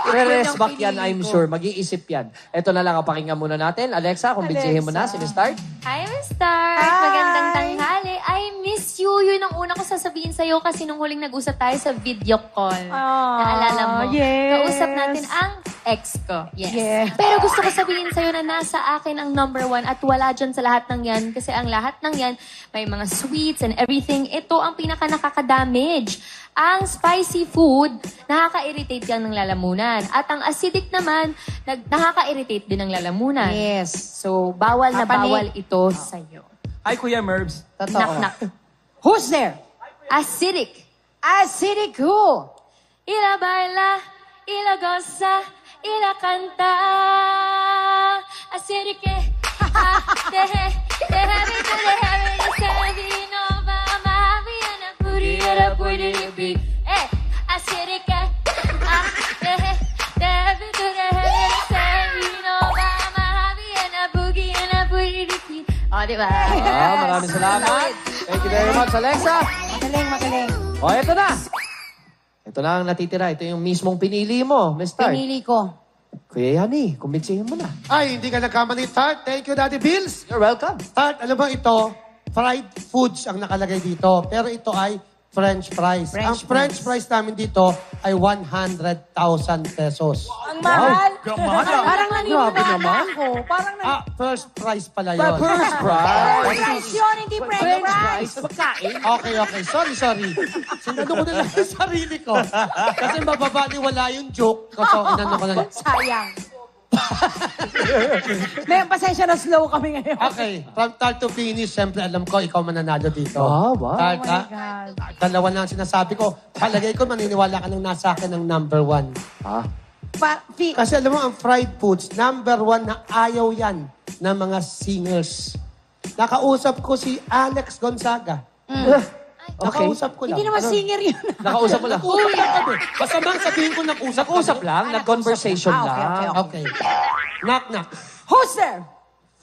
Re-rest back yan, feeling I'm ko. sure. Mag-iisip yan. Ito na lang ang pakinggan muna natin. Alexa, kumbinsihin mo na si Miss Tart. Hi, Miss Tart! Magandang tanghali. I miss you. Yun ang una ko sasabihin sa'yo kasi nung huling nag-usap tayo sa video call. Naalala mo? yes. Kausap natin ang ex ko. Yes. Yeah. Pero gusto ko sabihin sa'yo na nasa akin ang number 1 at wala dyan sa lahat ng yan kasi ang lahat ng yan may mga sweets and everything. Ito ang pinaka nakaka-damage. Ang spicy food, nakaka-irritate yan ng lalamunan. At ang acidic naman, nakaka-irritate din ng lalamunan. Yes. So, bawal na Papanik. bawal ito sa'yo. Ay, Kuya Merbs. Totoo. Knock-knock. Who's there? Acidic. Acidic who? Ila baila, ila goza, ila canta. Acidic deje vino, vamos, viene, puriera, puriera, acidic deje vino, vamos, viene, puriera, puriera. O, diba? Maraming salamat. Thank you very much, Alexa. Magaling, magaling. O, ito na. Ito na ang natitira. Ito yung mismong pinili mo, Miss Tart. Pinili ko. Kuya Yani, kumbinsihin mo na. Ay, hindi ka nagkamali, Tart. Thank you, Daddy Bills. You're welcome. Tart, alam mo ito, fried foods ang nakalagay dito. Pero ito ay French fries. Ang French fries namin dito ay 100,000 pesos. Ang mahal. Parang naniniwala ako. Parang First prize pala yun. First prize. French yun, hindi French fries. Pagkain. Okay. Sorry. Sinano ko na lang yung sarili ko. Kasi mababaliwala yung joke. Kasi inano ko na lang. Sayang. May pasensya na slow kami ngayon. Okay, from start to finish, siyempre alam ko, ikaw mananalo dito. Wow. Tart, Oh my ha? God. Dalawa na ang sinasabi ko. Palagay ko, maniniwala ka nang nasa akin ng number 1. Kasi alam mo, ang fried foods, number 1 na ayaw yan ng mga singers. Nakausap ko si Alex Gonzaga. Nakausap ko lang. Hindi naman singer yun. Nakausap mo lang. Basta bang sabihin ko nakusap. Nakausap lang, nag-conversation Ah, lang. okay. Knock, knock. Who's there?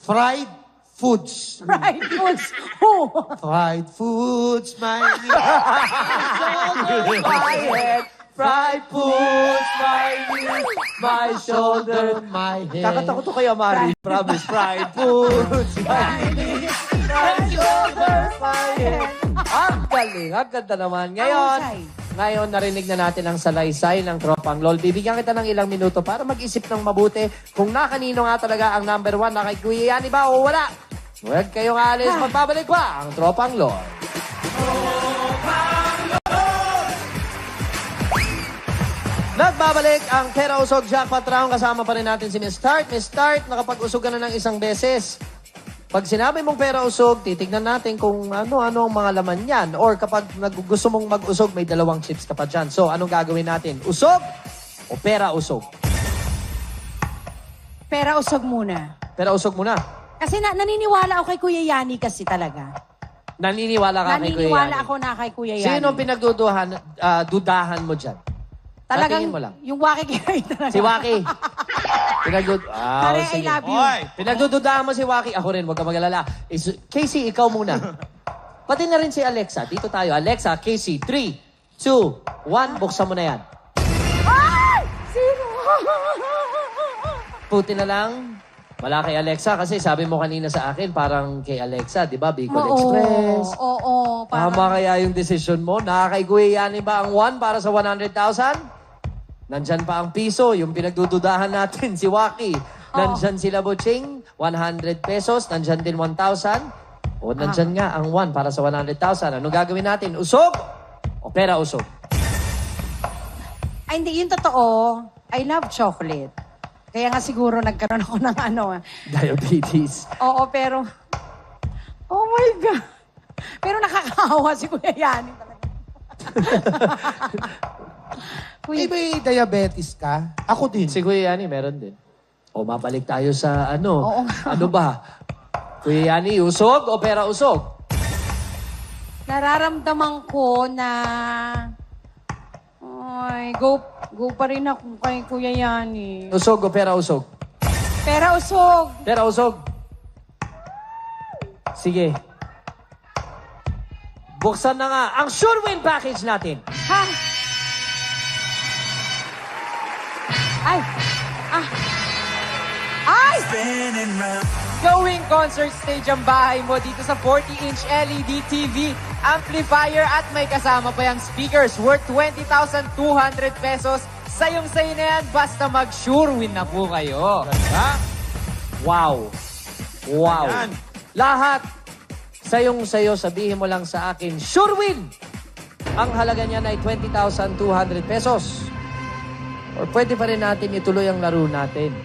Fried foods. Fried foods. Who? Fried foods, my My head, fried foods, my shoulder, my head. Kakatakot ko kay Amari. Promise, fried foods, my shoulder, my head. Ang galing, ang ganda naman. Ngayon, narinig na natin ang salaysay ng Tropang LOL. Bibigyan kita ng ilang minuto para mag-isip ng mabuti kung nakanino nga talaga ang number 1 na kay Kuya Yani ba o wala. Huwag kayong alis, magbabalik pa ang Tropang LOL. Nagbabalik ang Pera Usog Jackpot Round. Kasama pa rin natin si Miss Tart. Miss Tart, nakapag-usog ka na ng isang beses. Pag sinabi mong pera usog, titignan natin kung ano-ano ang mga laman yan. Or kapag gusto mong mag-usog, may 2 chips ka pa dyan. So, anong gagawin natin? Usog o pera usog? Pera usog muna. Pera usog muna. Kasi naniniwala ako kay Kuya Yani kasi talaga. Naniniwala ka kay Kuya Naniniwala Yani? ako na kay Kuya Yani. Sino ang dudahan mo dyan? Talagang, Patingin mo lang. yung wakikikay talaga. Si Waki. Pare, I love you. Pinagdududahan mo si Waki. Ako rin, huwag ka mag-alala. Casey, ikaw muna. Pati na rin si Alexa. Dito tayo. Alexa, Casey, 3, 2, 1. Buksan mo na yan. Ay! Sino? Puti na lang. Wala kay Alexa kasi sabi mo kanina sa akin parang kay Alexa, di ba? Bicol Express. Oo. Tama kaya yung decision mo? Nakakay Kuya Yani ba ang 1 para sa 100,000? Nandyan pa ang piso, yung pinagdududahan natin, si Waki. Nandyan sila Buching, 100 pesos. Nandyan din 1,000. O nandyan nga ang 1 para sa 100,000. Anong gagawin natin? Usog o pera usog? Ay, hindi. Yung totoo, I love chocolate. Kaya nga siguro nagkaroon ako ng Diabetes. Oo, pero... Oh my God. Pero nakakaawa si Kuya Yani talaga. May diabetes ka? Ako din. Si Kuya Yani, meron din. O mabalik tayo sa Oo. Ano ba? Kuya Yani, usog o pera usog? Nararamdaman ko na... Ay, go pa rin ako kay Kuya Yani. Usog o pera usog? Pera usog. Pera usog. Sige. Buksan na nga ang Sure Win Package natin. Ha? Ay! Ay! Going concert stage ang bahay mo dito sa 40-inch LED TV, amplifier at may kasama pa yung speakers worth 20,200 pesos. Sayong-sayo na yan, basta mag-sure win na po kayo. Wow. Ayan. Lahat sayong-sayo, sabihin mo lang sa akin, Sure Win! Ang halaga niyan ay 20,200 pesos. Or pwede pa rin natin ituloy ang laro natin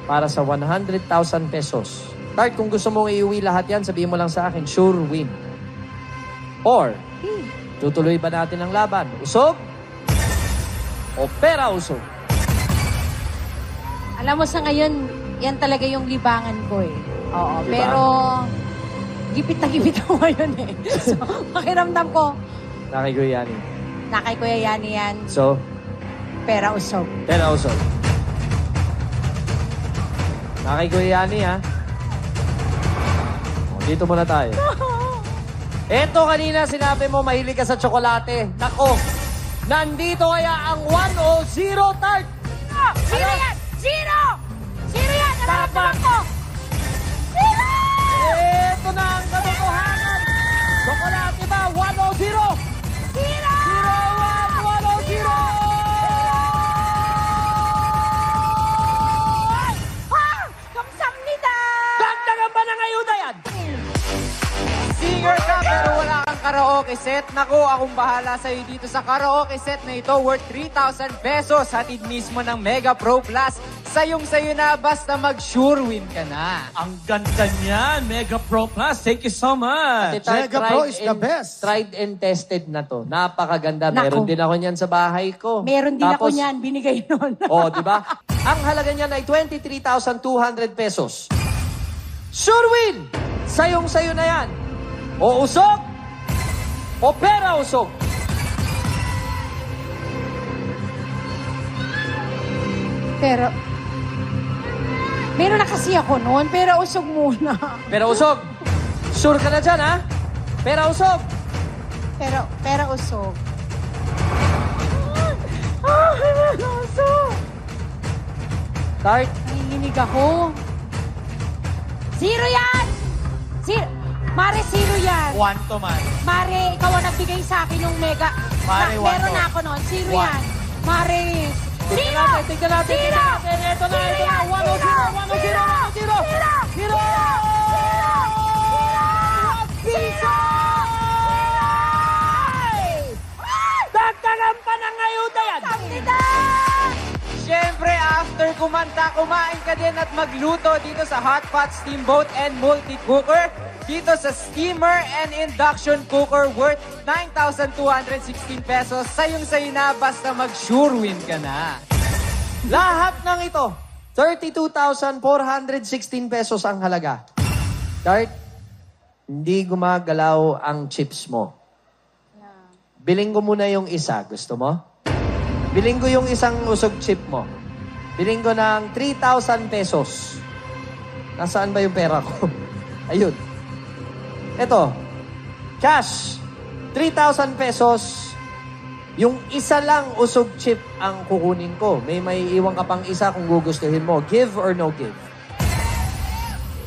para sa 100,000 pesos. Tart, kung gusto mong iuwi lahat yan, sabihin mo lang sa akin, sure win. Or, tutuloy ba natin ang laban? Usog? O pera usog? Alam mo sa ngayon, yan talaga yung libangan ko eh. Oo, Diba? pero gipit na gipit ako ngayon eh. So, pakiramdam ko, Na kay Kuya Yani. na kay Kuya Yani yan, So, pera usog. pera usog. Na kay Kuya Yani, ha? O, dito muna tayo. Eto kanina sinabi mo mahilig ka sa tsokolate. Nako, nandito kaya ang 1 o 0, Tart? Zero yan! Zero! Zero yan! Nararamdaman ko! Zero! Eto na ang katotohanan. Tsokolate ba? 1 o 0? Zero! 1 o 0! Ha! Kamsamnida! Dagdagan pa ng ayuda yan! Singer ka pero wala kang karaoke set. Naku, akong bahala sa'yo dito sa karaoke set na ito worth 3,000 pesos. Hatid mismo ng Mega Pro Plus. Sayong-sayo na basta mag-sure win ka na. Ang ganda niyan, Mega Pro Plus. Thank you so much. Mega Pro is the best. Tried and tested na to. Napakaganda. Naku. Meron din ako niyan sa bahay ko. Meron din ako Tapos, niyan, binigay nun. Oh, di ba? Ang halaga niyan ay 23,200 pesos. Sure win! Sayong-sayo na yan. O usog, o pera usog. Pero, meron na kasi ako noon, pero usog muna. Pera usog. Sure ka na dyan, ha? Pera usog. Pero usog. Usog! Tart, Nanginginig ako. Zero yan! Zero! Mare, zero yan! One to man. Mare, ikaw ang nagbigay sa akin ng mega. Mare, one meron to. na ako noon. Zero One. yan. Mare! Zero! tignan natin. Zero! Ito na, ito na. 1 o 0, 1 o 0, 1 o 0. Zero! Piso! Dagdagan pa ng ayuda yan. Siyempre, after kumanta, kumain ka din at magluto dito sa Hot Pot Steamboat and Multi-Cooker. Dito sa Steamer and Induction Cooker worth 9,216 pesos. Sayong-sayo na basta mag-sure win ka na. Lahat ng ito, 32,416 pesos ang halaga. Dart, hindi gumagalaw ang chips mo. Biling ko muna yung isa. Gusto mo? Biling ko yung isang usog chip mo. Biling ko ng 3,000 pesos. Nasaan ba yung pera ko? Ayun. Ito. Cash. 3,000 pesos. Yung isa lang usog chip ang kukunin ko. May iwan ka pang isa kung gugustuhin mo. Give or no give?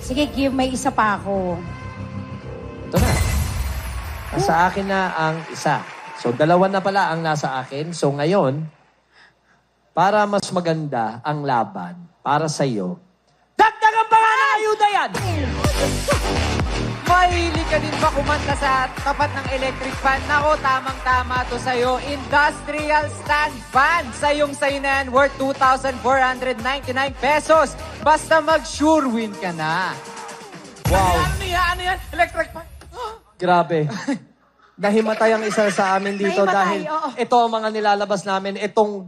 Sige, give. May isa pa ako. Ito na. Nasa akin na ang isa. So, dalawa na pala ang nasa akin. So, ngayon, para mas maganda ang laban para sa'yo, dagdagan pa nga ng ayuda yan! Mahilig ka din ba kumanta sa tapat ng electric fan? Nako, tamang-tama to sa'yo. Industrial stand fan. Sayong-sayo na yan, worth 2,499 pesos. Basta mag-sure win ka na. Ano yan? Electric fan. Grabe. Nahimatay ang isa sa amin dito Nahimatay, dahil oo. ito ang mga nilalabas namin. Itong,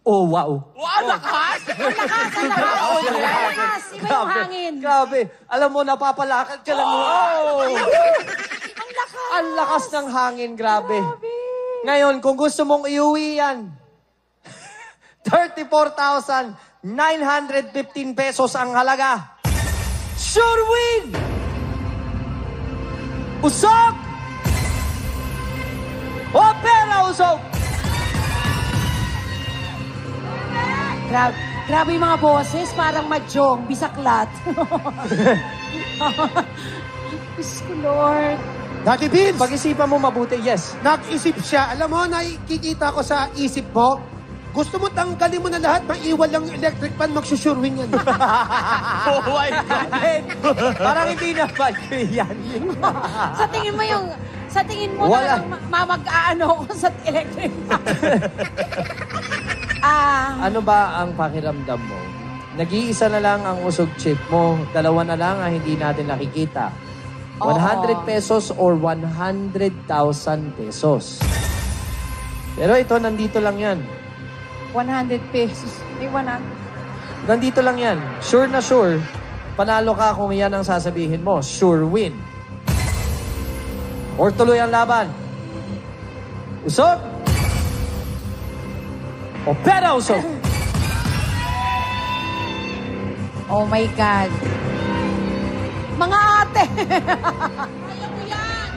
oh wow. Wow, lakas! Lakas! Iba yung hangin. Grabe. Alam mo, napapalakad ka lang. Wow! Ang lakas! Ang lakas ng hangin, grabe. Ngayon, kung gusto mong iuwi yan, 34,915 pesos ang halaga. Sure win! Usok! O pera usok! Grabe yung mga boses, parang madyong, bisaklat. Diyos ko, Lord. Daddy Beans, Pag-isipan mo mabuti, yes. nag-isip siya. Alam mo, nakikita ko sa isip mo, gusto mo tanggalin mo na lahat, maiwan lang yung electric fan, magsusurwing yan. Oh my God. Parang hindi na ba yan? Sa tingin mo yung... Sa tingin mo Wala. talagang mamag-aano ko sa electric fan. Ano ba ang pakiramdam mo Nag-iisa na lang ang usog chip mo. Dalawa na lang ang hindi natin nakikita. 100 pesos or 100,000 pesos. Pero ito, nandito lang yan. 100 pesos. May 100. Nandito lang yan. Sure na sure. Panalo ka kung yan ang sasabihin mo. Sure win. Or tuloy ang laban. Usog! O pera usog! Oh my God. Mga ate! Kaya mo yan!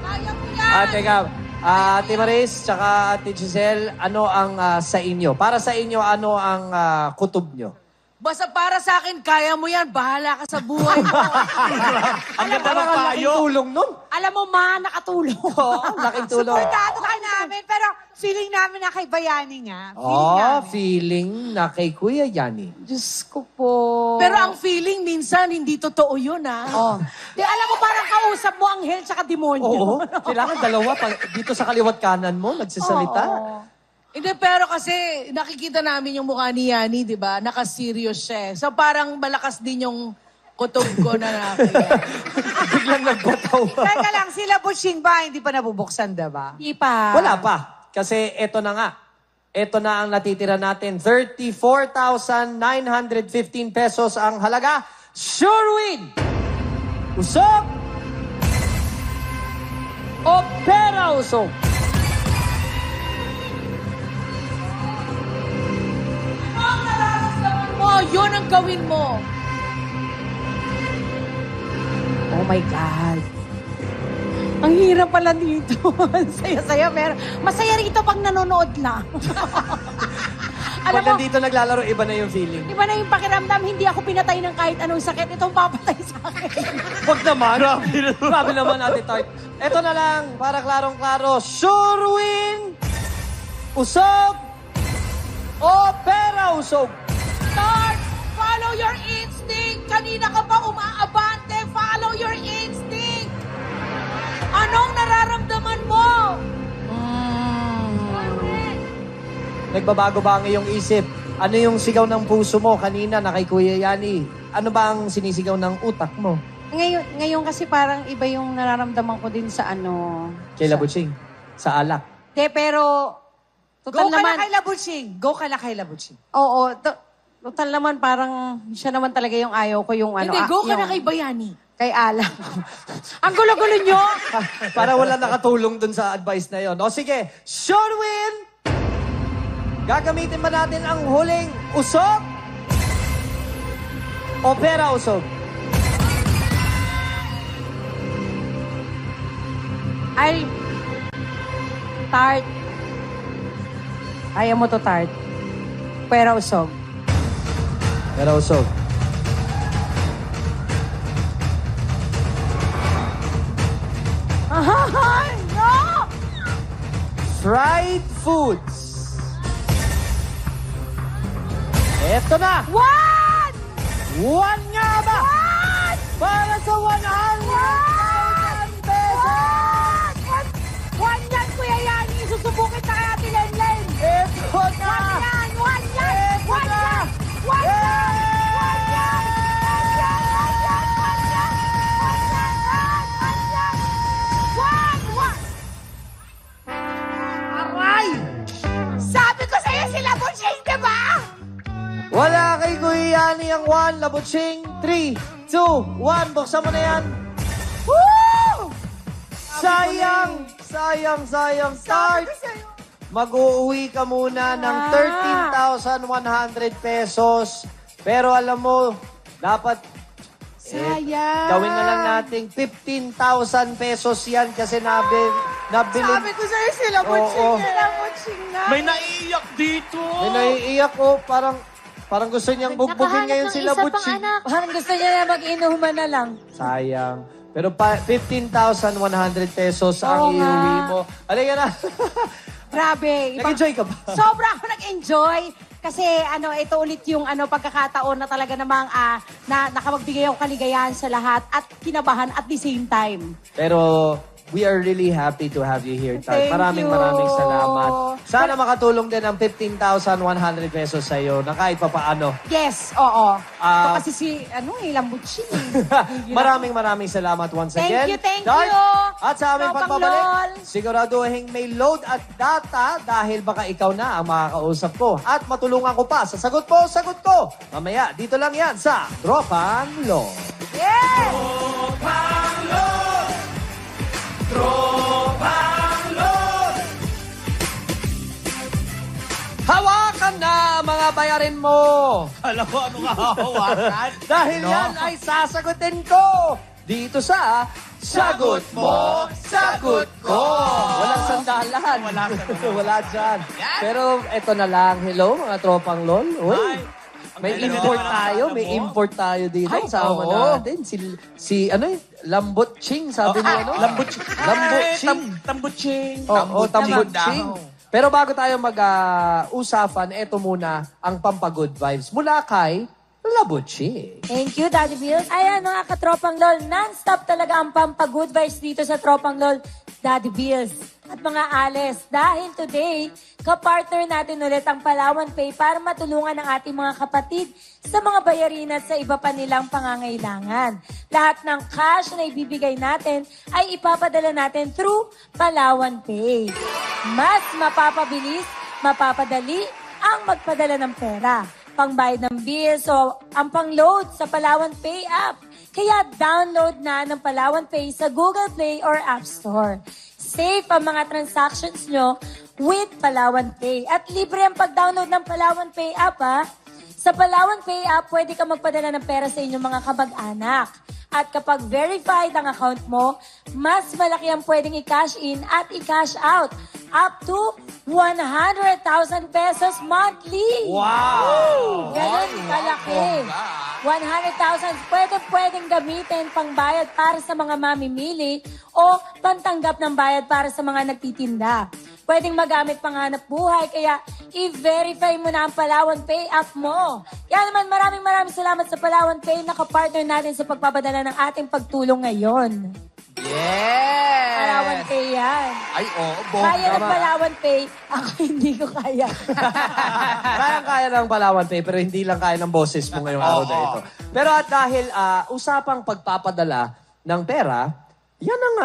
Kaya mo yan! Teka. Ate Maris, tsaka Ate Giselle, ano ang sa inyo? Para sa inyo, ano ang kutob nyo? Basta para sa akin, kaya mo yan. Bahala ka sa buhay mo. Ang ganda ng payo. Tulong nun. Alam mo, nakatulong. Oo, laking tulong. Supportado ka namin, pero feeling namin na kay Bayani nga. Feeling na kay Kuya Yani. Diyos ko po. Pero ang feeling, minsan, hindi totoo yun, Oh. Di, alam mo, parang kausap mo anghel tsaka demonyo. Oo, kailangan dalawa. Dito sa kaliwat kanan mo, nagsasalita. Hindi, pero kasi nakikita namin yung mukha ni Yani, di ba? Naka-serious siya. So parang malakas din yung kutob ko na nakakaya. Biglang nagbataw. Teka lang, sila Butching ba? Hindi pa nabubuksan, diba? Di pa. Wala pa. Kasi eto na nga. Eto na ang natitira natin. 34,915 pesos ang halaga. Sure win! Usog! O pera usog? Ang nararamdaman mo, yun ang gawin mo. Oh my God. Ang hirap pala dito. Saya-saya, pero masaya rito pag nanonood lang. Alam Pag mo, nandito naglalaro, iba na yung feeling. iba na yung pakiramdam, hindi ako pinatay ng kahit anong sakit. Itong papatay sa akin. Wag naman. Grabe naman natin, Tart. Eto na lang, para klarong-klaro. Sure win! Usog! O pera usog? Start! Follow your instinct! Kanina ka pa umaabante! Follow your instinct! Anong nararamdaman mo? Nagbabago ba ang iyong isip? Ano yung sigaw ng puso mo kanina na kay Kuya Yani? Ano ba ang sinisigaw ng utak mo? Ngayon kasi parang iba yung nararamdaman ko din sa Kay Labuching? Sa alak? pero Go total ka naman, na kay Labuching. Go ka na kay Labuching. oo, total naman parang siya naman talaga yung ayaw ko yung Hindi, go ka yung- na kay Bayani. Kay Ala. Ang gulo-gulo nyo! Para wala nakatulong dun sa advice na yon. O sige, sure win! Gagamitin ba natin ang huling usog? O pera usog? Ay, Tart. Ayaw mo to, Tart. Pera usog. Pera usog. Ay, no! Fried foods. Eto na! One! One nga ba? One! Para sa 100,000 pesos! One yan, Kuya Yani! Susubukin na kay Ate Lenlen! Eto na! One yan! One yan! Eto One na! yan! One yan! One yan! One yan! One yan! One yan! One yan! One yan! One! One! Aray! Sabi ko sa'yo sila Butching, diba? Wala kay Kuya Yani ang 1. Labuching. 3, 2, 1. Buksan mo na yan. Woo! Sayang! Sayang, sayang. Start! Mag-uuwi ka muna ng 13,100 pesos. Pero alam mo, dapat Sayang! gawin na lang nating 15,000 pesos yan kasi nabili. Sabi ko sa'yo sila Butching, Oo. sila Butching na. May naiiyak dito. May naiiyak ko. Parang gusto niyang bugbugin Nakahanap ngayon ng sila isa pang Butching. anak. Parang gusto niya na mag-inuman na lang. Sayang. Pero 15,100 pesos ang Oo nga. iuwi mo. Halika na. Grabe. Nag-enjoy ka ba? Sobra ako nag-enjoy. Kasi ito ulit yung pagkakataon na talaga namang na nakapagbigay ako kaligayahan sa lahat at kinabahan at the same time. Pero we are really happy to have you here, Tart. Thank Maraming you. salamat. Sana makatulong din ang 15,100 pesos sa iyo na kahit papaano. Yes, oo. Ito Ah. kasi si, Lambutsin. Maraming salamat once Thank again. you, thank Dart. you. At sa aming Tropang pagbabalik, LOL. siguraduhin may load at data dahil baka ikaw na ang makakausap ko. At matulungan ko pa sa sagot ko. Mamaya, dito lang yan sa Tropang LOL. Yes! Hawakan na mga bayarin mo! Alam ko ano nga hawakan. Dahil yan ay sasagutin ko dito sa Sagot Mo, Sagot Ko! Walang sandalan. Wala dyan. Pero eto na lang. Hello, mga tropang LOL. Uy, may import tayo. May import tayo dito. Sama natin. Si Lambot Ching, sabi niya, no? Lambot Ching. Tambot Ching. Oo, Tambot Ching. Pero bago tayo mag-usapan, eto muna ang pampagood vibes mula kay Labuchi. Thank you, Daddy Bills. Ayan, mga katropang LOL, non-stop talaga ang pampa-good vibes dito sa tropang LOL, Daddy Bills. At mga Ales, dahil today, kapartner natin ulit ang Palawan Pay para matulungan ang ating mga kapatid sa mga bayarin at sa iba pa nilang pangangailangan. Lahat ng cash na ibibigay natin ay ipapadala natin through Palawan Pay. Mas mapapabilis, mapapadali ang magpadala ng pera, pangbayad ng bills o ang pang-load sa Palawan Pay app. Kaya download na ng Palawan Pay sa Google Play or App Store. Safe ang mga transactions nyo with Palawan Pay. At libre ang pag-download ng Palawan Pay app, ha? Sa Palawan Pay app, pwede ka magpadala ng pera sa inyong mga kamag-anak. At kapag verified ang account mo, mas malaki ang pwedeng i-cash in at i-cash out. Up to 100,000 pesos monthly. Wow! Ganon kalaki. 100,000 pwedeng gamitin pangbayad para sa mga mamimili o pantanggap ng bayad para sa mga nagtitinda. Pwedeng magamit panghanap buhay, kaya i-verify mo na ang Palawan Pay app mo. Kaya naman maraming salamat sa Palawan Pay na kapartner natin sa pagpapadala ng ating pagtulong ngayon. Yes! Palawan Pay yan. Ay, oo, Kaya ng Palawan Pay, ako hindi ko kaya. Kaya ng Palawan Pay, pero hindi lang kaya ng boses mo ngayong araw na ito. Pero at dahil usapang pagpapadala ng pera, yan ang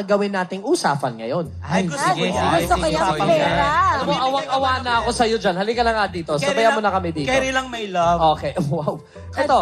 gawin nating usapan ngayon. Ay, sige. Gusto ko yung pera. Alam mo, awang-awa na ako sa'yo dyan. Halika na nga dito. Sabayan mo na kami dito. Carry lang may love. Okay, wow. Ito,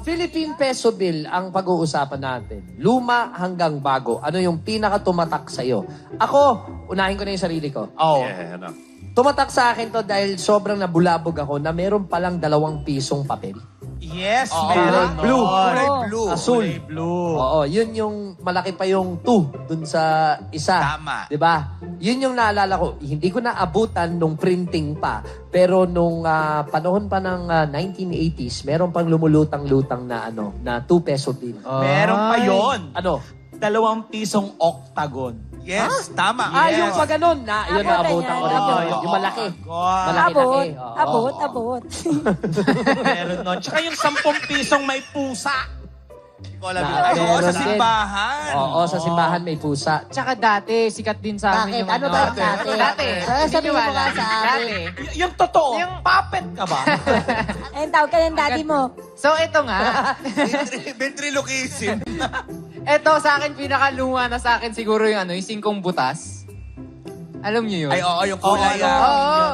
Philippine Peso Bill ang pag-uusapan natin. Luma hanggang bago. Ano yung pinaka-tumatak sa'yo? Ako, unahin ko na yung sarili ko. Oh. Yeah, ano. Tumatak sa akin to dahil sobrang nabulabog ako na meron palang 2 pisong papel. Yes, Kulay meron. blue. Kulay blue. Asul. Kulay blue. Oo, yun yung malaki pa yung 2 dun sa isa. Tama. 'Di ba? Yun yung naalala ko. Hindi ko naabutan nung printing pa. Pero nung panahon pa ng 1980s, meron pang lumulutang-lutang na na 2 peso bill. Meron pa yon. Ano? 2 pisong octagon. Yes, tama. Yung pa ganun. Yun Ako naabutan ko rin ganyan. yun. Yung malaki. God. Malaki-laki. Abot. Meron nun. Tsaka yung 10 pisong may pusa. Hindi ko alam Na- yun. Ay, oo, meron sa din. simbahan. Oo, sa simbahan may pusa. Tsaka dati, sikat din sa amin yung Ano ba yung dati? Dati. Sabihin mo nga sa amin. Dati. Yung totoo, puppet ka ba? Ayun, tawag ka ng daddy mo. So, ito nga. Ventriloquism. Ito, sa akin, pinakaluma na sa akin siguro yung yung singkong butas. Alam niyo yun? Ay, oo, yung kulay.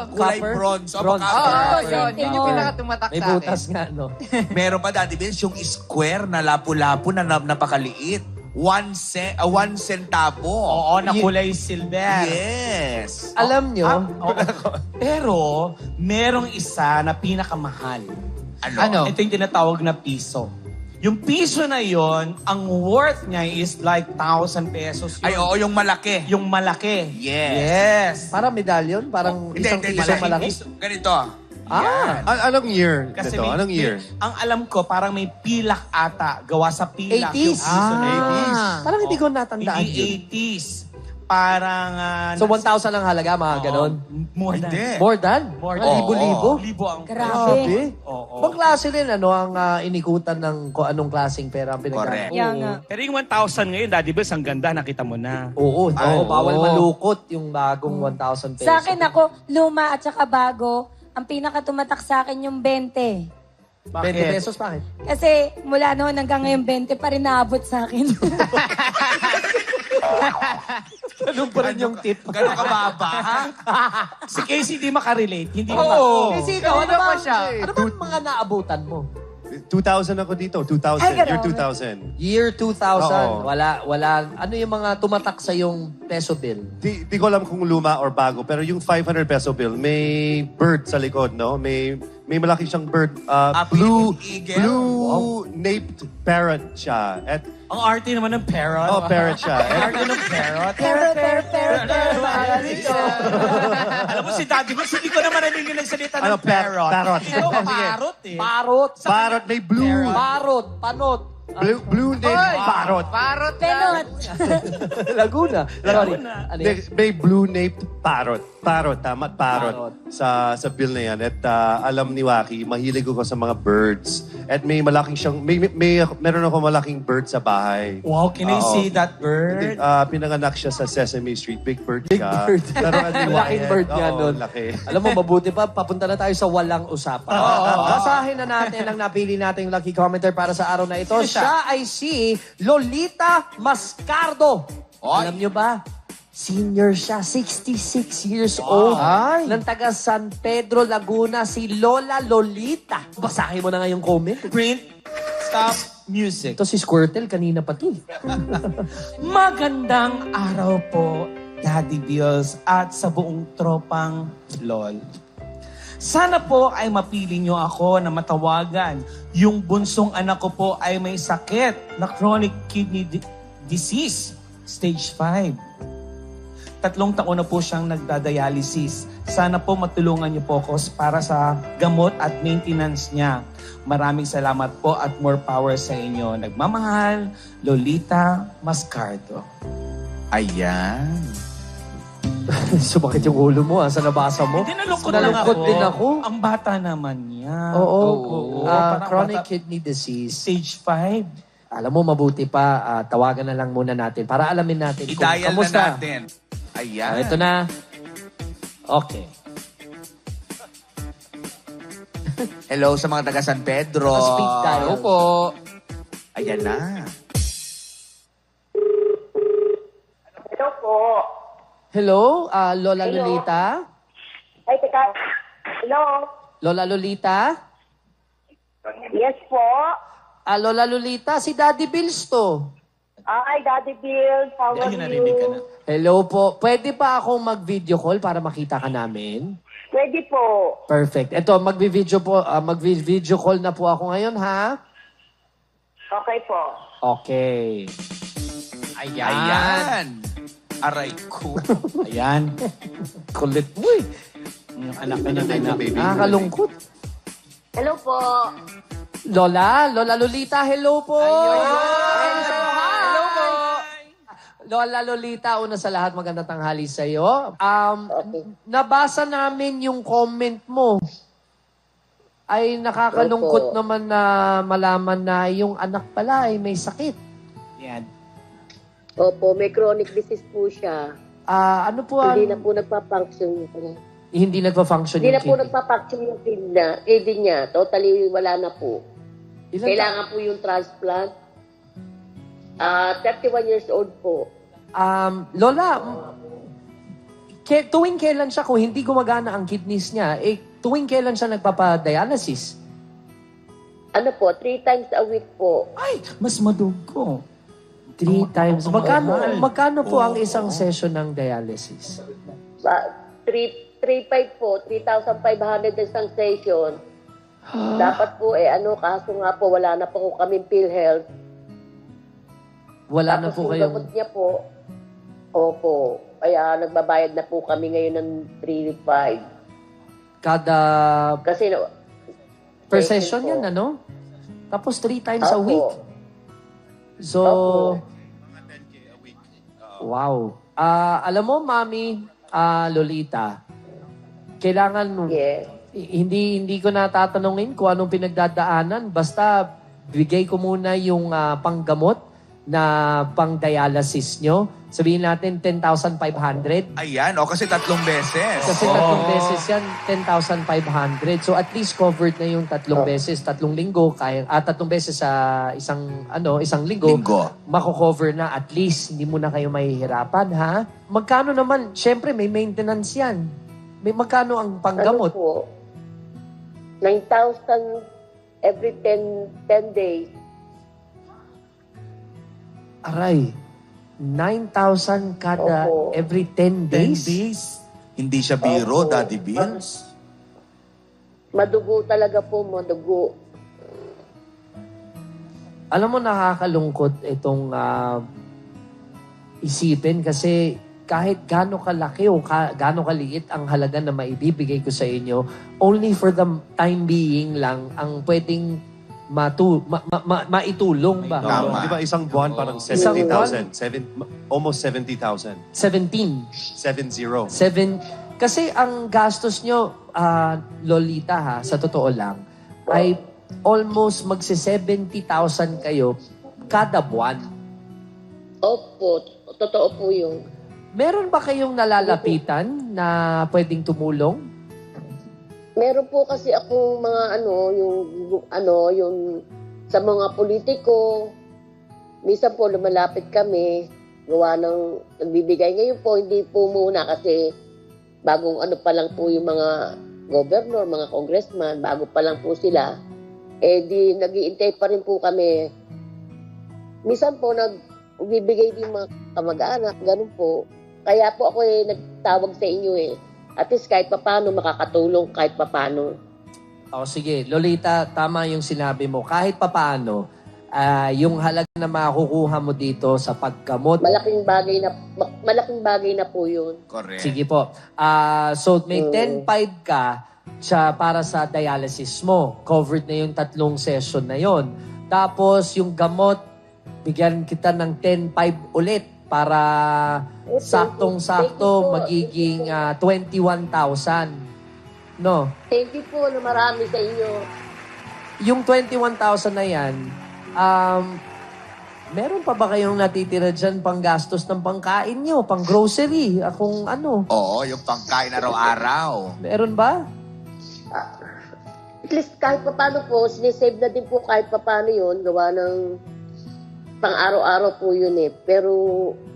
Kulay Copper? bronze. O, Bronze. baka- Oo, Copper. yun. Yun yung pinakatumatak May sa akin. butas nga, no? Meron pa dati, Vince, yung square na lapu-lapu na napakaliit. 1 centavo. Oo, na kulay silver. Yes. Alam nyo, Pero, merong isa na pinakamahal. Ano? Ito yung tinatawag na piso. Yung piso na yon, ang worth niya is like 1,000 pesos yun. Ay, oo, yung malaki. Yung malaki. Yes. parang medallion, parang isang piso malaki. Ganito. Anong year Kasi ito? Anong year? ang alam ko, parang may pilak ata. Gawa sa pilak. 80s. Yung piso na yun. Parang hindi ko natandaan Hindi yun. 80s. parang... So 1,000 ang halaga, mga ganon? More than. Hindi. More than? More Mga than. libo-libo? Libo ang Grabe. Oo. Bang klase rin, ang inikutan ng kung anong klaseng pera ang pinagkakaroon? Correct. Yan nga. Pero yung 1,000 ngayon, Daddy Bills, ang ganda, nakita mo na. Oo, bawal oo. malukot yung bagong 1,000 pesos. Sa akin ako, luma at saka bago, ang pinakatumatak sa akin yung 20. 20 pesos, bakit? Kasi mula noon hanggang ngayon 20 pa rin naabot sa akin. Ganun pa rin yung tip. Gano'n ka baba, ha? Si Casey di makarelate. Hindi Oo. Kasi ikaw, ano Kanina ba pa siya. Ano bang mga naabutan mo? 2,000 ako dito. 2,000. Ay, Year grabe. 2000. Year 2000. Oo. Wala. Ano yung mga tumatak sa yung peso bill? Di ko alam kung luma or bago, pero yung 500 peso bill, may bird sa likod, no? May malaki siyang bird. Blue naped parrot siya. At, Ang arte naman ng parrot. parrot siya. Ang arte ng parrot. Alam mo si Daddy Bills, hindi ko naman narinig nagsalita ng parrot. Parrot. Ikaw, Sige. parrot eh. Parot. Parrot, may blue. Parot. Panot. Blue naped parrot. Parot Penot. Laguna. Sorry. Ano May, yan? may blue naped parrot. Parrot, tama. Parrot. Parrot. Sa bill na yan. At alam ni Waki, mahilig ko sa mga birds. At may malaking siyang, meron ako malaking bird sa bahay. Wow, can I Oo. see that bird? Pinanganak siya sa Sesame Street. Big bird Big siya. bird. Pero Laking bird nga nun. Laki. Alam mo, mabuti pa, papunta na tayo sa walang usapan. Basahin na natin ang napili nating lucky commenter para sa araw na ito. Siya ay si Lolita Mascardo. Alam niyo ba? Senior siya, 66 years old. Ng taga San Pedro, Laguna, si Lola Lolita. Basahin mo na nga yung comment. Print, stop, music. Ito si Squirtle, kanina pa to. Magandang araw po, Daddy Bills at sa buong tropang LOL. Sana po ay mapili niyo ako na matawagan. Yung bunsong anak ko po ay may sakit na chronic kidney disease, stage 5. 3 taon na po siyang nagdadialysis. Sana po matulungan niyo po ako para sa gamot at maintenance niya. Maraming salamat po at more power sa inyo. Nagmamahal, Lolita Mascardo. Ayan. Sumakit yung ulo mo, sa nabasa mo. Hindi, nalungkot lang ako. din ako. Ang bata naman niya. Oo. Parang Chronic bata- kidney disease. Stage 5. Alam mo, mabuti pa, tawagan na lang muna natin para alamin natin kung I-dial na kamusta. natin. Ayan. Ito na. Okay. Hello sa mga taga San Pedro. Speak dial. Hello po. Ayan na. Hello po. Hello, Lola Lolita? Ay, teka. Hello. Lola Lolita? Yes po. Lola Lolita, si Daddy Bills to. Ay, Daddy Bill, how Ayun, narinig ka na. Hello po. Pwede pa akong mag-video call para makita ka namin? Pwede po. Perfect. Ito, mag-video call na po ako ngayon, ha? Okay po. Okay. Ayan. Aray ko. Ayan. Kulit mo eh. Yung anak ka niya, anak. Nakakalungkot. Hello po. Lola Lolita, hello po. Hello po. Lola Lolita, una sa lahat, magandang tanghali sa iyo. Nabasa namin yung comment mo. Ay nakakalungkot naman na malaman na yung anak pala ay may sakit. Yan. Opo, may chronic disease po siya. Ano po ang... Hindi na po nagpa-function yung Hindi nagpa-function Hindi yung na po kidney. nagpa-function yung kidney niya. Totally wala na po. Ilan Kailangan po yung transplant. 31 years old po. Lola, tuwing kailan siya, kung hindi gumagana ang kidneys niya, tuwing kailan siya nagpapa-dialysis? Ano po, 3 times a week po. Ay, mas madugo. 3 times. mahal. Magkano po ang isang session ng dialysis? 3.5 po, 3,500 isang session. Dapat po kaso nga po, wala na po kaming PhilHealth. Wala na Tapos po yung kayong... gamot niya po, opo, kaya nagbabayad na po kami ngayon ng 3,500. Kada... Kasi Per session session po. yan, ano? Tapos 3 times a Opo. week. So... Opo. Wow. Alam mo, Mami, Lolita, kailangan hindi ko natatanungin kung anong pinagdadaanan. Basta bigay ko muna yung panggamot na pang-dialysis nyo. Sabihin natin 10,500. Ayan, kasi 3 beses. Kasi 3 beses yan, 10,500. So at least covered na yung 3 beses, 3 linggo, 3 beses sa isang linggo. Mako-cover na at least, hindi mo na kayo mahihirapan, ha? Magkano naman? Siyempre, may maintenance yan. Magkano ang panggamot? Ano po? 9,000 every 10 days. Aray, 9,000 kada every 10 days? Hindi siya biro, Daddy Beans. Madugo talaga po, madugo. Alam mo, nakakalungkot itong isipin kasi kahit gaano kalaki o gaano kaliit ang halaga na maibibigay ko sa inyo, only for the time being lang ang pwedeng maitulong ba? Di ba isang buwan parang 70,000? Almost 70,000. 17. 70. Kasi ang gastos nyo, Lolita ha, sa totoo lang, ay almost magsi-70,000 kayo kada buwan. Opo, totoo po yun. Meron ba kayong nalalapitan na pwedeng tumulong? Meron po kasi akong mga yung sa mga politiko, minsan po lumalapit kami, gawa ng nagbibigay. Ngayon po, hindi po muna kasi bagong pa lang po yung mga governor, mga congressman, bago pa lang po sila. Di nag-iintay pa rin po kami. Minsan po nagbibigay din mga kamag-anak, ganun po. Kaya po ako nagtawag sa inyo At least kahit papano makakatulong kahit papano. Sige, Lolita, tama yung sinabi mo. Kahit papano, yung halaga na makukuha mo dito sa paggamot. Malaking bagay na po yun. Correct. Sige po. So may 10,500 ka para sa dialysis mo. Covered na yung 3 session na yon. Tapos yung gamot, bigyan kita ng 10,500 ulit para saktong-sakto magiging 21,000. No? Thank you po na marami sa inyo. Yung 21,000 na yan, meron pa ba kayong natitira dyan pang gastos ng pangkain nyo, pang grocery, kung ano? Oo, yung pangkain araw-araw. Meron ba? At least kahit papano po, sinisave na din po kahit papano yun, gawa ng pang araw-araw po yun Pero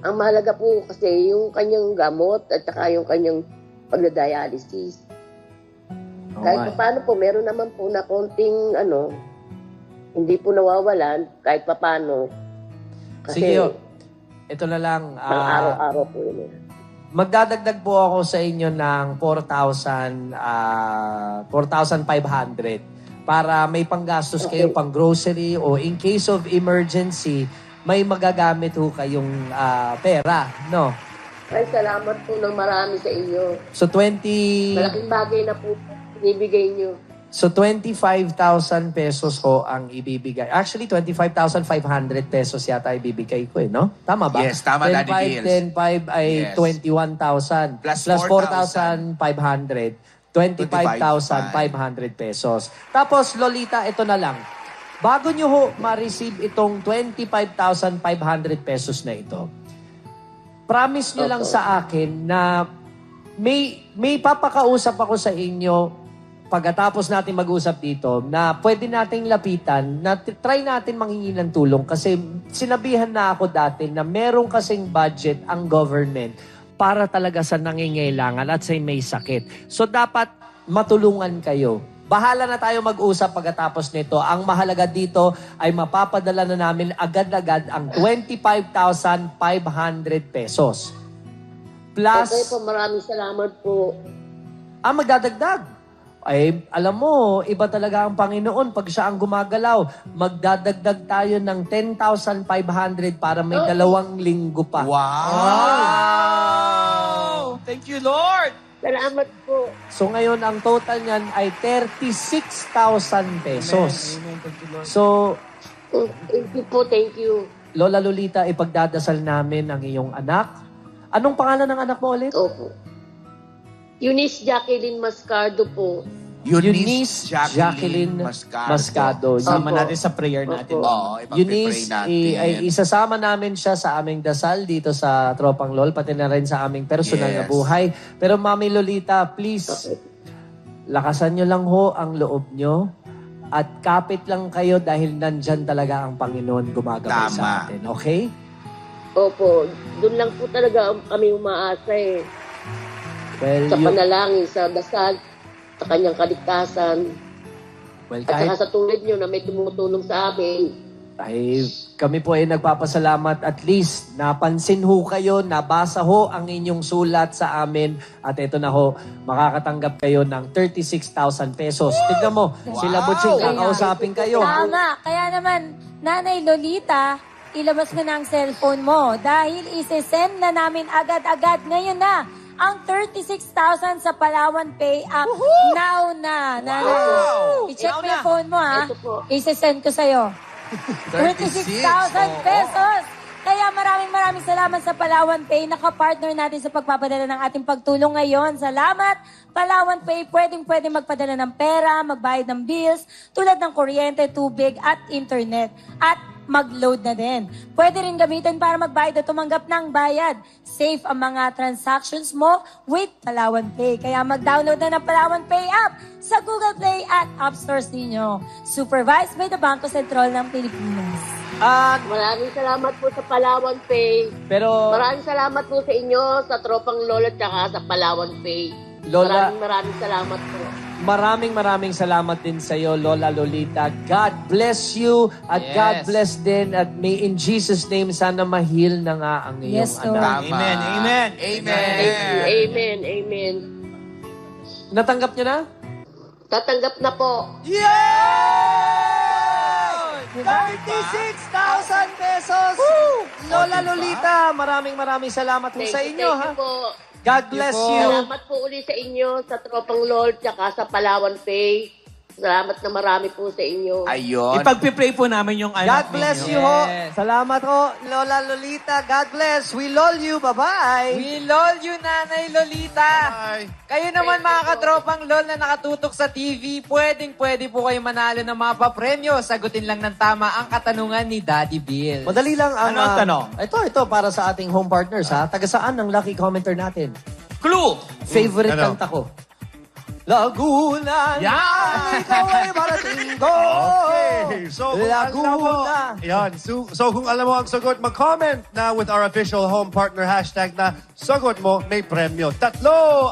ang mahalaga po kasi yung kanyang gamot at saka yung kanyang pagdadialysis. Kahit paano po, meron naman po na konting hindi po nawawalan kahit paano. Sige, ito na lang. Pang araw-araw po yun Magdadagdag po ako sa inyo ng 4,500 para may panggastos kayo pang grocery o in case of emergency, may magagamit ho kayong pera, no? Ay, salamat po ng marami sa inyo. So, Malaking bagay na po ibibigay nyo. So, 25,000 pesos ho ang ibibigay. Actually, 25,500 pesos yata ibibigay ko no? Tama ba? Yes, tama, Daddy Bills. 10,500 ay 21,000 Plus 4,500. 25,500 pesos. Tapos, Lolita, ito na lang. Bago nyo ho ma-receive itong 25,500 pesos na ito, promise nyo lang sa akin na may papakausap ako sa inyo pagkatapos natin mag-usap dito na pwede nating lapitan, na try natin manghingi ng tulong kasi sinabihan na ako dati na merong kasing budget ang government para talaga sa nangingailangan at sa may sakit. So dapat matulungan kayo. Bahala na tayo mag-usap pagkatapos nito. Ang mahalaga dito ay mapapadala na namin agad-agad ang 25,500 pesos. Plus... Okay po, maraming salamat po. Magdadagdag. Ay, alam mo, iba talaga ang Panginoon pag siya ang gumagalaw. Magdadagdag tayo ng 10,500 para may 2 linggo pa. Wow! Thank you, Lord! Salamat po. So ngayon, ang total niyan ay 36,000 pesos. Amen. Thank you, Lord. So, Thank you po, thank you. Lola Lolita, ipagdadasal namin ang iyong anak. Anong pangalan ng anak mo ulit? Opo. Eunice Jacqueline Mascardo po. Eunice Jacqueline Mascado. Sama Opo. natin sa prayer natin. Opo. Eunice, ay isasama namin siya sa aming dasal dito sa Tropang LOL, pati na rin sa aming personal na buhay. Pero Mami Lolita, please, lakasan nyo lang ho ang loob nyo at kapit lang kayo dahil nandyan talaga ang Panginoon gumagabay sa atin. Okay? Opo. Doon lang po talaga kami umaasa eh. Well, Sa panalangin, sa dasal, sa kanyang kaligtasan. well At kahit saka sa tulad nyo na may tumutulong sa amin. ay kami po ay nagpapasalamat at least napansin ho kayo, nabasa ho ang inyong sulat sa amin at ito na ho, makakatanggap kayo ng 36,000 pesos. Tignan mo, sila Butching, kakausapin kayo. Tama. Kaya naman, Nanay Lolita, ilabas mo na ang cellphone mo dahil isi-send na namin agad-agad ngayon na ang 36,000 sa Palawan Pay app. Now na. Nanay. I-check mo yung phone mo, ha? Ito po. Isi-send ko sa'yo. 36,000 pesos! Kaya maraming salamat sa Palawan Pay. Naka-partner natin sa pagpapadala ng ating pagtulong ngayon. Salamat, Palawan Pay. Pwedeng magpadala ng pera, magbayad ng bills, tulad ng kuryente, tubig, at internet. At mag-load na din. Pwede rin gamitin para magbayad at tumanggap ng bayad. Safe ang mga transactions mo with Palawan Pay. Kaya mag-download na ng Palawan Pay app sa Google Play at App Stores ninyo. Supervised by the Bangko Sentral ng Pilipinas. At, Maraming salamat po sa Palawan Pay. pero, Maraming salamat po sa inyo, sa Tropang Lola, at sa Palawan Pay. Lola, Maraming salamat po. maraming salamat din sa iyo, Lola Lolita. God bless you at God bless din at may in Jesus name sana ma-heal na nga ang iyong Yes, Lord. anak. Amen. Amen. Thank you. Amen. Amen. Natanggap niyo na? Tatanggap na po. 36,000 pesos! Lola Lolita, maraming salamat po sa inyo, ha? Thank you po. God bless you. Salamat po uli sa inyo, sa Tropang LOL, tsaka sa Palawan Pay. Salamat na marami po sa inyo. Ipagpipray po namin yung anak God bless ninyo. you ho. Salamat ho, Lola Lolita. God bless. We lol you. Bye-bye. We lol you, Nanay Lolita. Kayo naman mga katropang LOL na nakatutok sa TV, pwede po kayo manalo ng mga papremyo. Sagutin lang ng tama ang katanungan ni Daddy Bill. Madali lang ang... Ano ang tanong? Ito para sa ating home partners, ha? Taga saan ang lucky commenter natin? Clue! Favorite Ano? kanta ko. Laguna, ikaw ay marating ko. Okay. So, kung alam mo, Laguna. yan. So, kung alam mo ang sagot, mag-comment na with our official home partner hashtag na sagot mo, may premyo. 3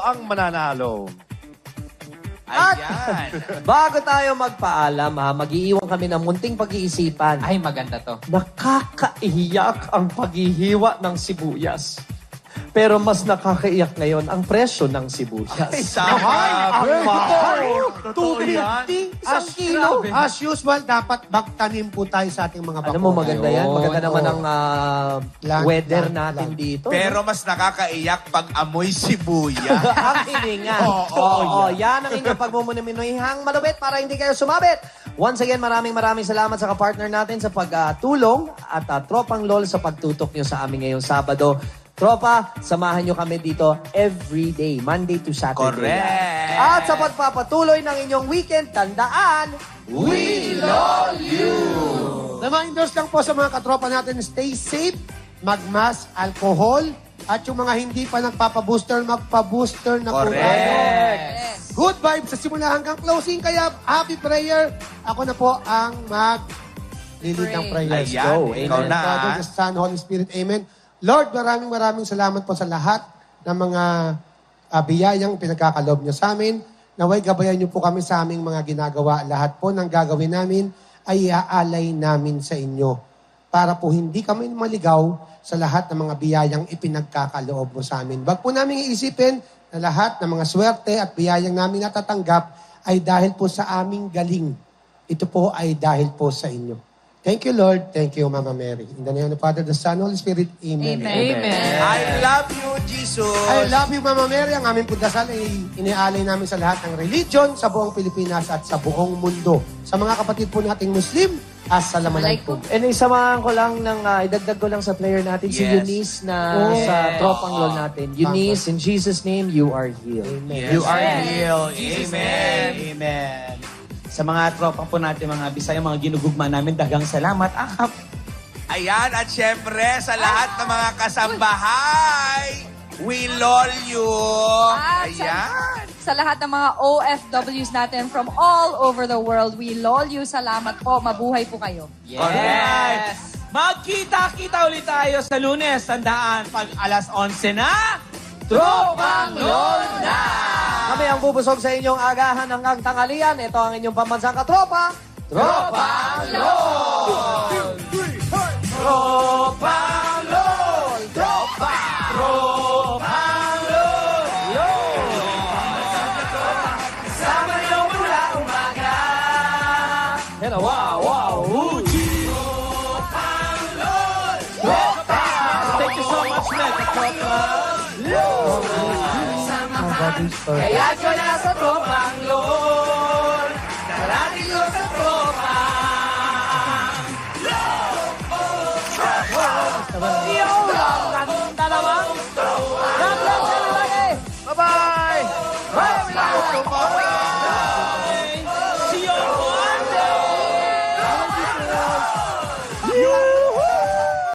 ang mananalo. Ayan. Bago tayo magpaalam, ha, mag-iiwan kami ng munting pag-iisipan. Ay, maganda to. Nakakaiyak ang paghihiwa ng sibuyas. Pero mas nakakaiyak ngayon ang presyo ng sibuyas. Ang mahal. 250 isang kilo. As usual, dapat magtanim po tayo sa ating mga bako. Alam mo, maganda yan. Maganda Oo. naman ang Lang, weather lang, natin lang. dito. Pero mas nakakaiyak pag amoy sibuya. ang hininga. Oo, yan ang inyong pagmumunuminuhang malupit para hindi kayo sumabit. Once again, maraming salamat sa kapartner natin sa pagtulong at Tropang LOL sa pagtutok nyo sa amin ngayong Sabado. Tropa, samahan nyo kami dito every day, Monday to Saturday. Correct. At sa pagpapatuloy ng inyong weekend, tandaan, We love you! Reminders lang po sa mga katropa natin, stay safe, magmask, alcohol, at yung mga hindi pa nagpapabooster, magpa-booster na po tayo. Correct. Good vibes sa simula hanggang closing, kaya happy prayer. Ako na po ang mag-lead ng prayer. Ayan, go. ikaw Amen. na. Father, the Son, Holy Spirit, Amen. Lord, maraming salamat po sa lahat ng mga biyayang pinagkakaloob niyo sa amin. Naway gabayan niyo po kami sa aming mga ginagawa. Lahat po ng gagawin namin ay iaalay namin sa inyo para po hindi kami maligaw sa lahat ng mga biyayang ipinagkakaloob mo sa amin. Wag po namin iisipin na lahat ng mga swerte at biyayang namin natatanggap ay dahil po sa aming galing. Ito po ay dahil po sa inyo. Thank you, Lord. Thank you, Mama Mary. In the name of the Father, the Son, Holy Spirit. Amen. I love you, Jesus! I love you, Mama Mary. Ang aming pagdasal ay iniaalay namin sa lahat ng religion sa buong Pilipinas at sa buong mundo. Sa mga kapatid po nating Muslim, Sa Lamanay po. And isamahan ko lang idagdag ko lang sa player natin, si Yes. Eunice na sa tropang lol natin. Eunice, in Jesus' name, you are healed. You are healed. Amen. Amen. Sa mga tropa po natin, mga Bisaya, mga ginugugma namin, dagang salamat. Ayan, at syempre, sa lahat ng mga kasambahay, we lol you. Ayan. Sa lahat ng mga OFWs natin from all over the world, we lol you. Salamat po. Mabuhay po kayo. Alright. Magkita-kita ulit tayo sa Lunes. Tandaan, pag alas 11 na, Tropang LOL na! Kami ang bubusog sa inyong agahan hanggang tanghalian. Ito ang inyong pambansang katropa, Tropang LOL! Tropang LOL! Tropang LOL! Sama niyo mula umaga. Hello, wow, wow, Uji! Tropang LOL! Thank you so much, Mega Tropang Kaya ko na sa Tropang LOL!